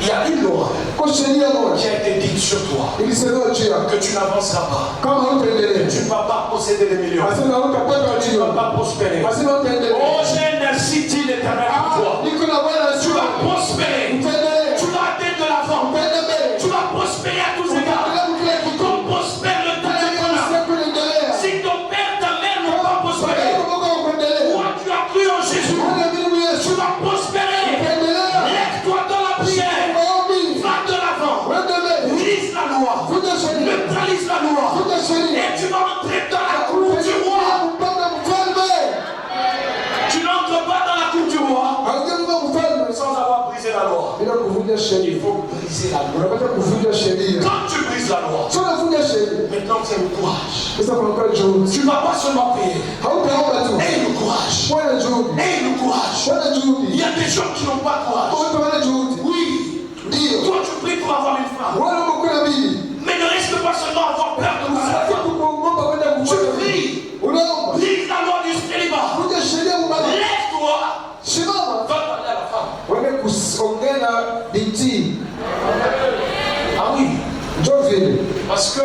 Il y a une loi Kwa sheria qui moja a été dite sur toi. ilisemewa juu yako, Que tu n'avanceras pas. kama hautaendelea Tu ne vas pas posséder des millions. asema hautapata Tu ne vas ajira, pas prospérer. asema hautaendelea. Oh, j'ai dit l'éternel pour toi. Niko na Bwana Tu asiwa, vas prospérer. utaendelea, Tu vas atteindre de l'avant. utaenda mbele, Tu vas prospérer à tous égards. utaendelea kila kitu. Comme prospère le temps de ton âme. Siku inaendelea. Si ton père, ta mère n'ont pas prospéré, Mungu akuendelea. toi tu as cru en Jésus, Unaamini Yesu, tu vas prospérer. utaendelea. Lève-toi dans la prière. Maombi, Va de l'avant. wende mbele, Brise la loi. vunja sheria, Neutralise la loi. vunja sheria. Et tu vas entrer dans la cour du roi. Mpaka mfalme. Tu n'entres pas dans la cour du roi Haujampa mfalme sans avoir brisé la loi. bila kuvunja Il sheria. faut briser la loi. Unapata kuvunja sheria. Quand tu brises la loi, Sio unavunja sheria. maintenant tu as le courage. Sasa kunakuwa juhudi. Tu ne vas pas seulement prier. Hautaomba tu. Aie le courage. Wana juhudi. Aie le courage. Wana Il juhudi. y a des gens qui n'ont pas de courage. Watu wana juhudi. Oui. Ndio. Toi tu pries pour avoir une femme. Wana mkola bibi. Mais ne reste pas seulement avoir peur de ta Usifanye femme. kuomba kwenda Tu kuomba. pries. Unaomba. Brise la loi du célibat. Vunja sheria mbaya. Lève-toi. Simama. Va parler à la femme. Wende kuongea na binti. Ah oui. Njoo vile. Parce que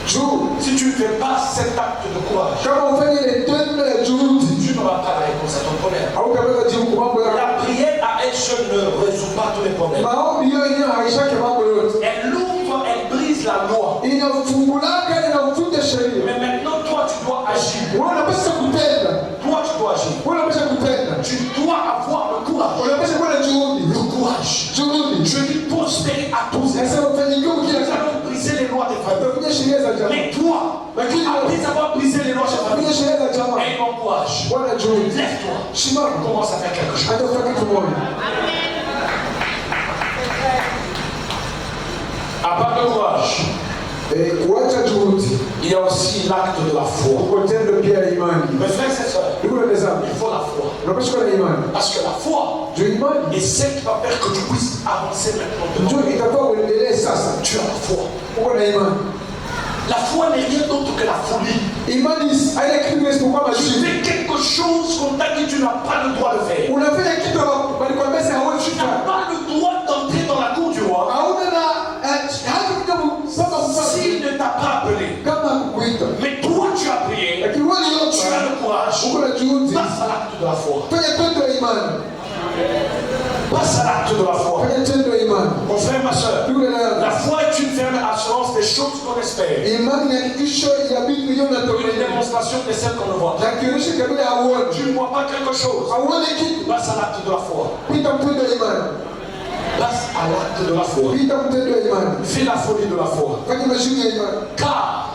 Juu. si tu ne fais pas cet acte de courage, Kama ufanye ile tendo ya juhudi. tu n'auras pas la réponse à ton problème. Hautaweza jibu kwa mambo yako. La prière à elle seule ne résout pas tous les problèmes. Maombi hiyo yenyewe haishaki mambo yote. Elle ouvre, elle brise la loi. Inafungulaka inavunja sheria. Mais maintenant, toi, tu dois agir. Wewe unapaswa kutenda. Toi, tu dois agir. Wewe unapaswa kutenda. Tu dois avoir le courage. Unapaswa kuwa na juhudi. Le courage. Juhudi. Je dis prospérer à tous. Nous Nasema ufanikiwe kila kitu. allons briser les lois des familles. Utavunja sheria za jamaa. Mais toi, après avoir brisé les lois de ta Utavunja famille, sheria za jamaa. aie bon courage. Kuwa na juhudi. Lève-toi. Simama. Commence à faire quelque chose. Hata kufanya kitu moja. À part le courage, Kuacha juhudi. il y a aussi l'acte de la foi. Uko tendo pia ya imani. Mes frères et sœurs, Ndugu na dada, il faut la foi. unapaswa kuwa na imani. Parce que la foi Juu imani est celle qui va faire que tu puisses avancer maintenant devant ndio Dieu. itakuwa kuendelea sasa. Tu as la foi. Uko na imani. La foi n'est rien d'autre que la folie. Imani haina kitu isipokuwa Tu mashine. fais quelque chose qu'on t'a dit tu n'as pas le droit de faire. Unafanya kitu walikwambia sasa hauwezi Tu n'as kufanya. pas le droit d'entrer dans la cour du roi Hauna na hata kama sasa mfano s'il ne t'a pas appelé. kama kukuita. Mais toi tu as prié, Lakini wewe tu as uliomba. le courage, Uko na juhudi. passe à l'acte de la foi. Fanya tendo ya imani. à l'acte de la foi. fanya tendo ya imani. Mon frère, ma soeur, Ndugu dada yangu, la foi est une ferme assurance des choses qu'on espère. imani ni hakikisho ya vitu Une vinavyotumaini. démonstration de celles qu'on ne voit pas. Na kionyesho kabla hauoni. Tu ne vois pas quelque chose. Hauoni kitu. Passe à l'acte de la foi. Pita mtendo ya imani. Passe à l'acte de la foi. Pita mtendo ya imani. Fais la folie de la foi. Fanya mashine ya imani. Car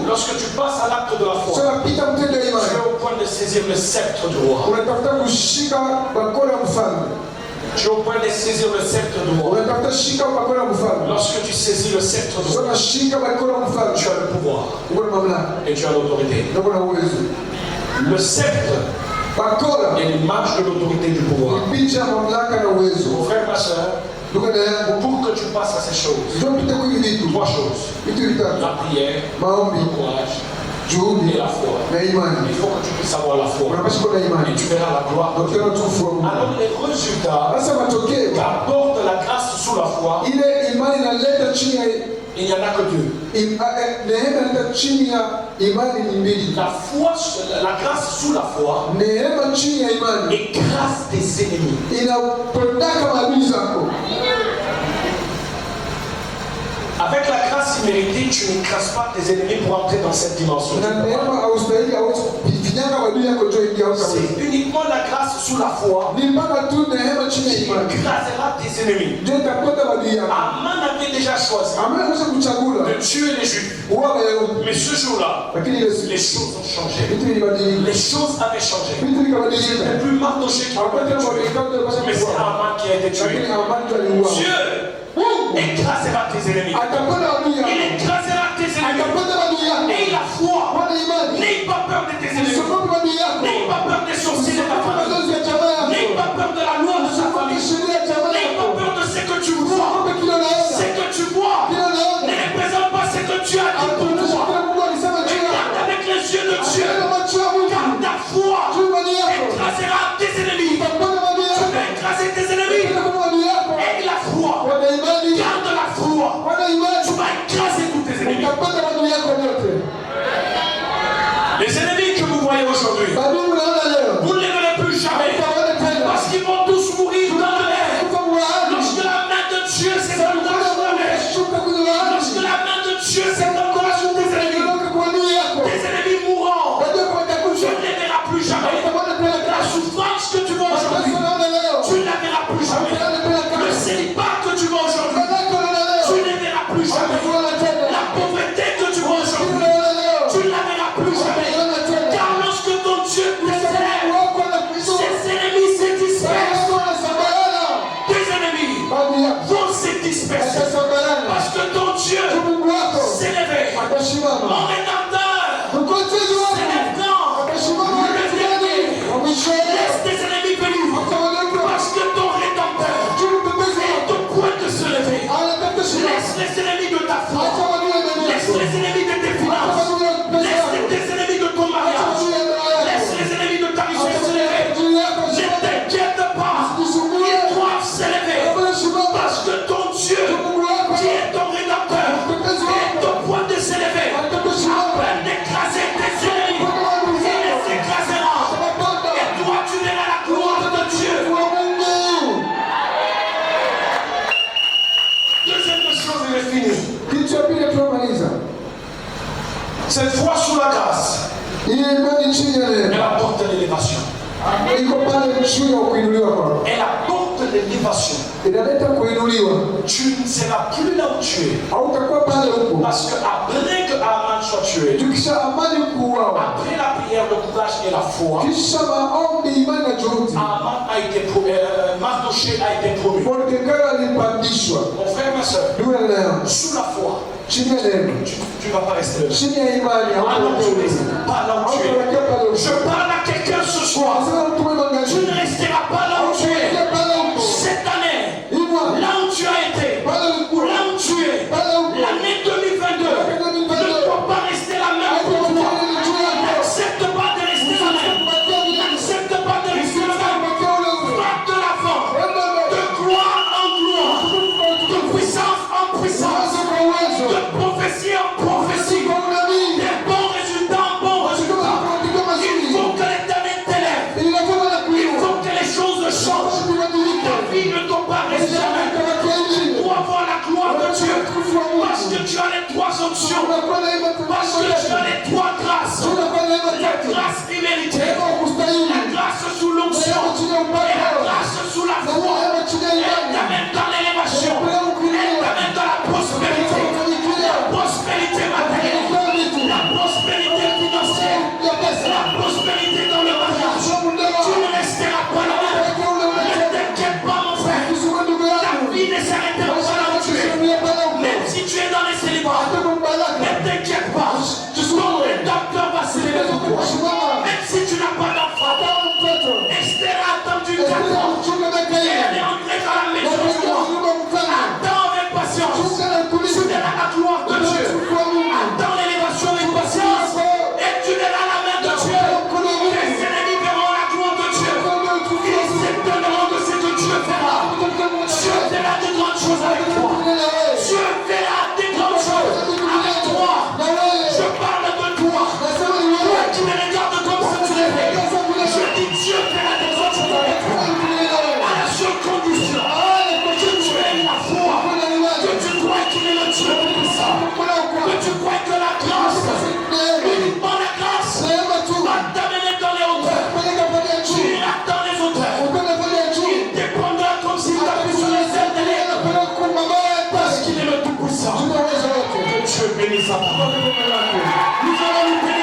lorsque tu passes à l'acte de la foi, Sasa pita mtendo ya tu imani. es au point de saisir le sceptre du roi. Unatafuta kushika bakora ya mfalme. Tu es au point de saisir le sceptre du roi. Unatafuta shika bakora ya mfalme. Lorsque tu saisis le sceptre du roi, Sasa shika bakora ya mfalme. tu as le pouvoir Uko na mamlaka. et tu as l'autorité. Na kuna uwezo. Le sceptre Bakora est l'image de l'autorité du pouvoir. ni picha ya mamlaka na uwezo. Mon frère, ma soeur, Ndugu dada yangu, pour que tu passes à ces choses, ndio pita kwenye vitu. trois choses: Vitu vitatu. la prière, Maombi, le courage juhudi et la foi. na imani. Il faut que tu puisses avoir la foi Unapaswa kuwa na et imani. tu verras la gloire de Dieu. Ndio utukufu wa Mungu. Alors les résultats Sasa matokeo qu'apporte la grâce sous la foi, ile imani inaleta chini ya il n'y en a que deux. neema inaleta chini ya imani ni mbili. La foi, la grâce sous la foi Neema chini ya imani écrase tes ennemis. inapondaka maadui zako. Avec la grâce imméritée, tu n'écrases pas tes ennemis pour entrer dans cette dimension. Na neema haustahili hauwezi kufinyanga maadui yako ndio ingia huko. C'est uniquement la grâce sous la foi Ni mpaka tu neema chini ya qui imani écrasera tes ennemis. ndio itaponda maadui yako. Aman avait déjà choisi Ameweza kuchagula de tuer les Juifs. uwa Wayahudi, Mais ce jour-là, lakini les choses ont changé. vitu vilibadilika, Les choses avaient changé. vitu vikabadilika. C'était plus Mardoché qui Hakuwa a tena été tué, Mordekai ndio alipaswa mais c'est kuuawa, Aman qui a été tué. lakini Hamani ndio aliuawa. Dieu écrasera tes ennemis. Ataponda maadui Il yako, écrasera tes ennemis. ataponda maadui yako. Et la foi. Kuwa na imani, N'aie pas peur de tes ennemis. usiogope maadui yako, N'aie pas peur des sorciers de ta usiogope famille. mazoezi ya chama yako, N'aie pas peur de la loi de ta usiogope famille. sheria ya chama N'aie yako, pas peur de ce que tu vois. usiogope kile unaona, Ce que tu vois kile ne unaona. représente pas ce que tu as dit pour Atuonyeshe toi. kile Mungu alisema juu Regarde yako. avec les yeux de Dieu. Angalia macho ya Mungu, Car ta foi juu ya imani yako. écrasera tes ennemis. Utaponda maadui Tu yako, vas écraser tes ennemis. utaponda maadui yako. Et la foi. Kuwa na imani, Garde la foi. kuwa na imani, Tu vas écraser tous tes ennemis. utaponda maadui yako yote. Les ennemis que vous voyez aujourd'hui, Maadui unaona leo, vous ne les verrez plus jamais. utaona tena. Parce qu'ils vont tous mourir dans l'air. Kufa mwaani, Lorsque la main de Dieu s'est encore sur l'air. shuka kwenye waani, Lorsque la main de Dieu s'est encore sur tes ennemis. ondoka kwa adui yako. Tes ennemis mourront. Wajua kwa Tu watakufa, ne les verras plus jamais. utaona tena La kesho. souffrance que tu vois aujourd'hui, Mateso unaona leo, tu ne la verras plus jamais. utaona tena Le kesho. célibat que tu vois aujourd'hui, Sadaka unaona tu leo, ne les verras plus jamais. utaona tena. La pauvreté que tu vois Kile aujourd'hui, unaona leo, tu ne la verras plus jamais. utaona tena. Car lorsque ton Dieu préserve, Wako wanakuinua, ses ennemis se dispersent. wako wanasambarana. Tes ennemis Maadui yako vont se disperser. watasambarana. Parce que ton Dieu Mungu wako s'est levé. atasimama. Mon rédempteur Mkombozi wako s'élève grand. atasimama Le dernier. wa mwisho. Laisse tes ennemis vivre. Ataondoka. Parce que ton rédempteur Juu mtetezi est wako au point de se lever. anataka simama. Laisse les ennemis de ta foi. Acha maadui ya ndani Laisse yako. les ennemis de tes Acha finances. maadui ya pesa Laisse yako. tes ennemis de ton Acha mariage. maadui ya ndoa yako. Laisse les ennemis de ta richesse se lever. Juu yako Ne simama. t'inquiète pas. Usisumbue. Ils doivent se lever. Wewe simama. Parce que ton Dieu, Mungu wako qui est ton rédempteur, est au point de se lever. anataka simama. Afin d'écraser tes ennemis. Il les écrasera. Ataponda. Et toi, tu verras la gloire de Dieu. Kwa Mungu. Deuxième chose, il est fini. Kitu cha pili tunamaliza. Cette foi sous la grâce, Hii imani chini ya elle neema. apporte l'élévation. Iko pale chini ya kuinuliwa kwako. Elle apporte l'élévation. Inaleta kuinuliwa. Tu ne seras plus là où tu es. Hautakuwa pale huko. Parce que après que Aman soit tué, Tukisha amani kuuawa. après la prière, le courage et la foi, Kisha maombi, imani na juhudi. Aman a été promu, Mardoché a été promu. Mordekai alipandishwa. Mon frère, ma soeur, Ndugu na dada, sous la foi, chini ya neema. tu ne vas pas rester là. Chini ya imani Alors tu hautakuwa. ne pas là où tu es. Hautabakia pale huko. Je parle à quelqu'un ce soir. Sasa mtume Tu mangazi. ne resteras pas là où tu es. Hautabakia pale huko. Cette année, Imwa. là où tu as été, Pale huko. là où tu es, Pale huko. l'année 2022, ne doit pas rester la même pour toi. N'accepte pas de rester la même. N'accepte pas de rester la même. Frappe de l'avant, de gloire en gloire, de puissance en puissance, de prophétie en prophétie, des bons résultats en bons résultats. Il faut que l'éternel t'élève. Parce que tu as les trois grâces. La grâce imméritée, la grâce sous l'onction, et la grâce sous la foi. Elle t'amène dans l'élévation, elle t'amène dans la prospérité. La prospérité matérielle, la prospérité financière, la prospérité dans le mariage. Tu ne resteras pas là. Ne t'inquiète pas, mon frère. Ta vie ne s'arrêtera pas là où tu es. Même si tu es dans les célibats, ne t'inquiète pas. Le docteur va se lever pour toi. Même si tu n'as pas d'enfant, Esther a attendu 4 ans. Elle est entrée dans la maison de toi. Attends avec patience. Tu verras la gloire de Dieu. Attends l'élévation avec patience. Et tu verras la main de Dieu. Les célibéraux la gloire de Dieu. Ils s'étonneront de ce que Dieu fera. Dieu fera de grandes choses avec toi. Dieu fera de grandes choses avec toi. Je parle de toi. Toi qui me regardes comme ça tu l'es fait. Je dis Dieu fera de grandes choses avec toi. À la seule condition que tu aies la foi. Que tu crois qu'il est le Dieu puissant. Que tu crois que la grâce, uniquement la grâce, va t'amener dans les hauteurs. Tu iras dans les hauteurs. Il dépendra comme s'il t'appuie sur les ailes de l'air. Parce qu'il est le tout puissant. Que Dieu bénisse sa parole. Nous allons nous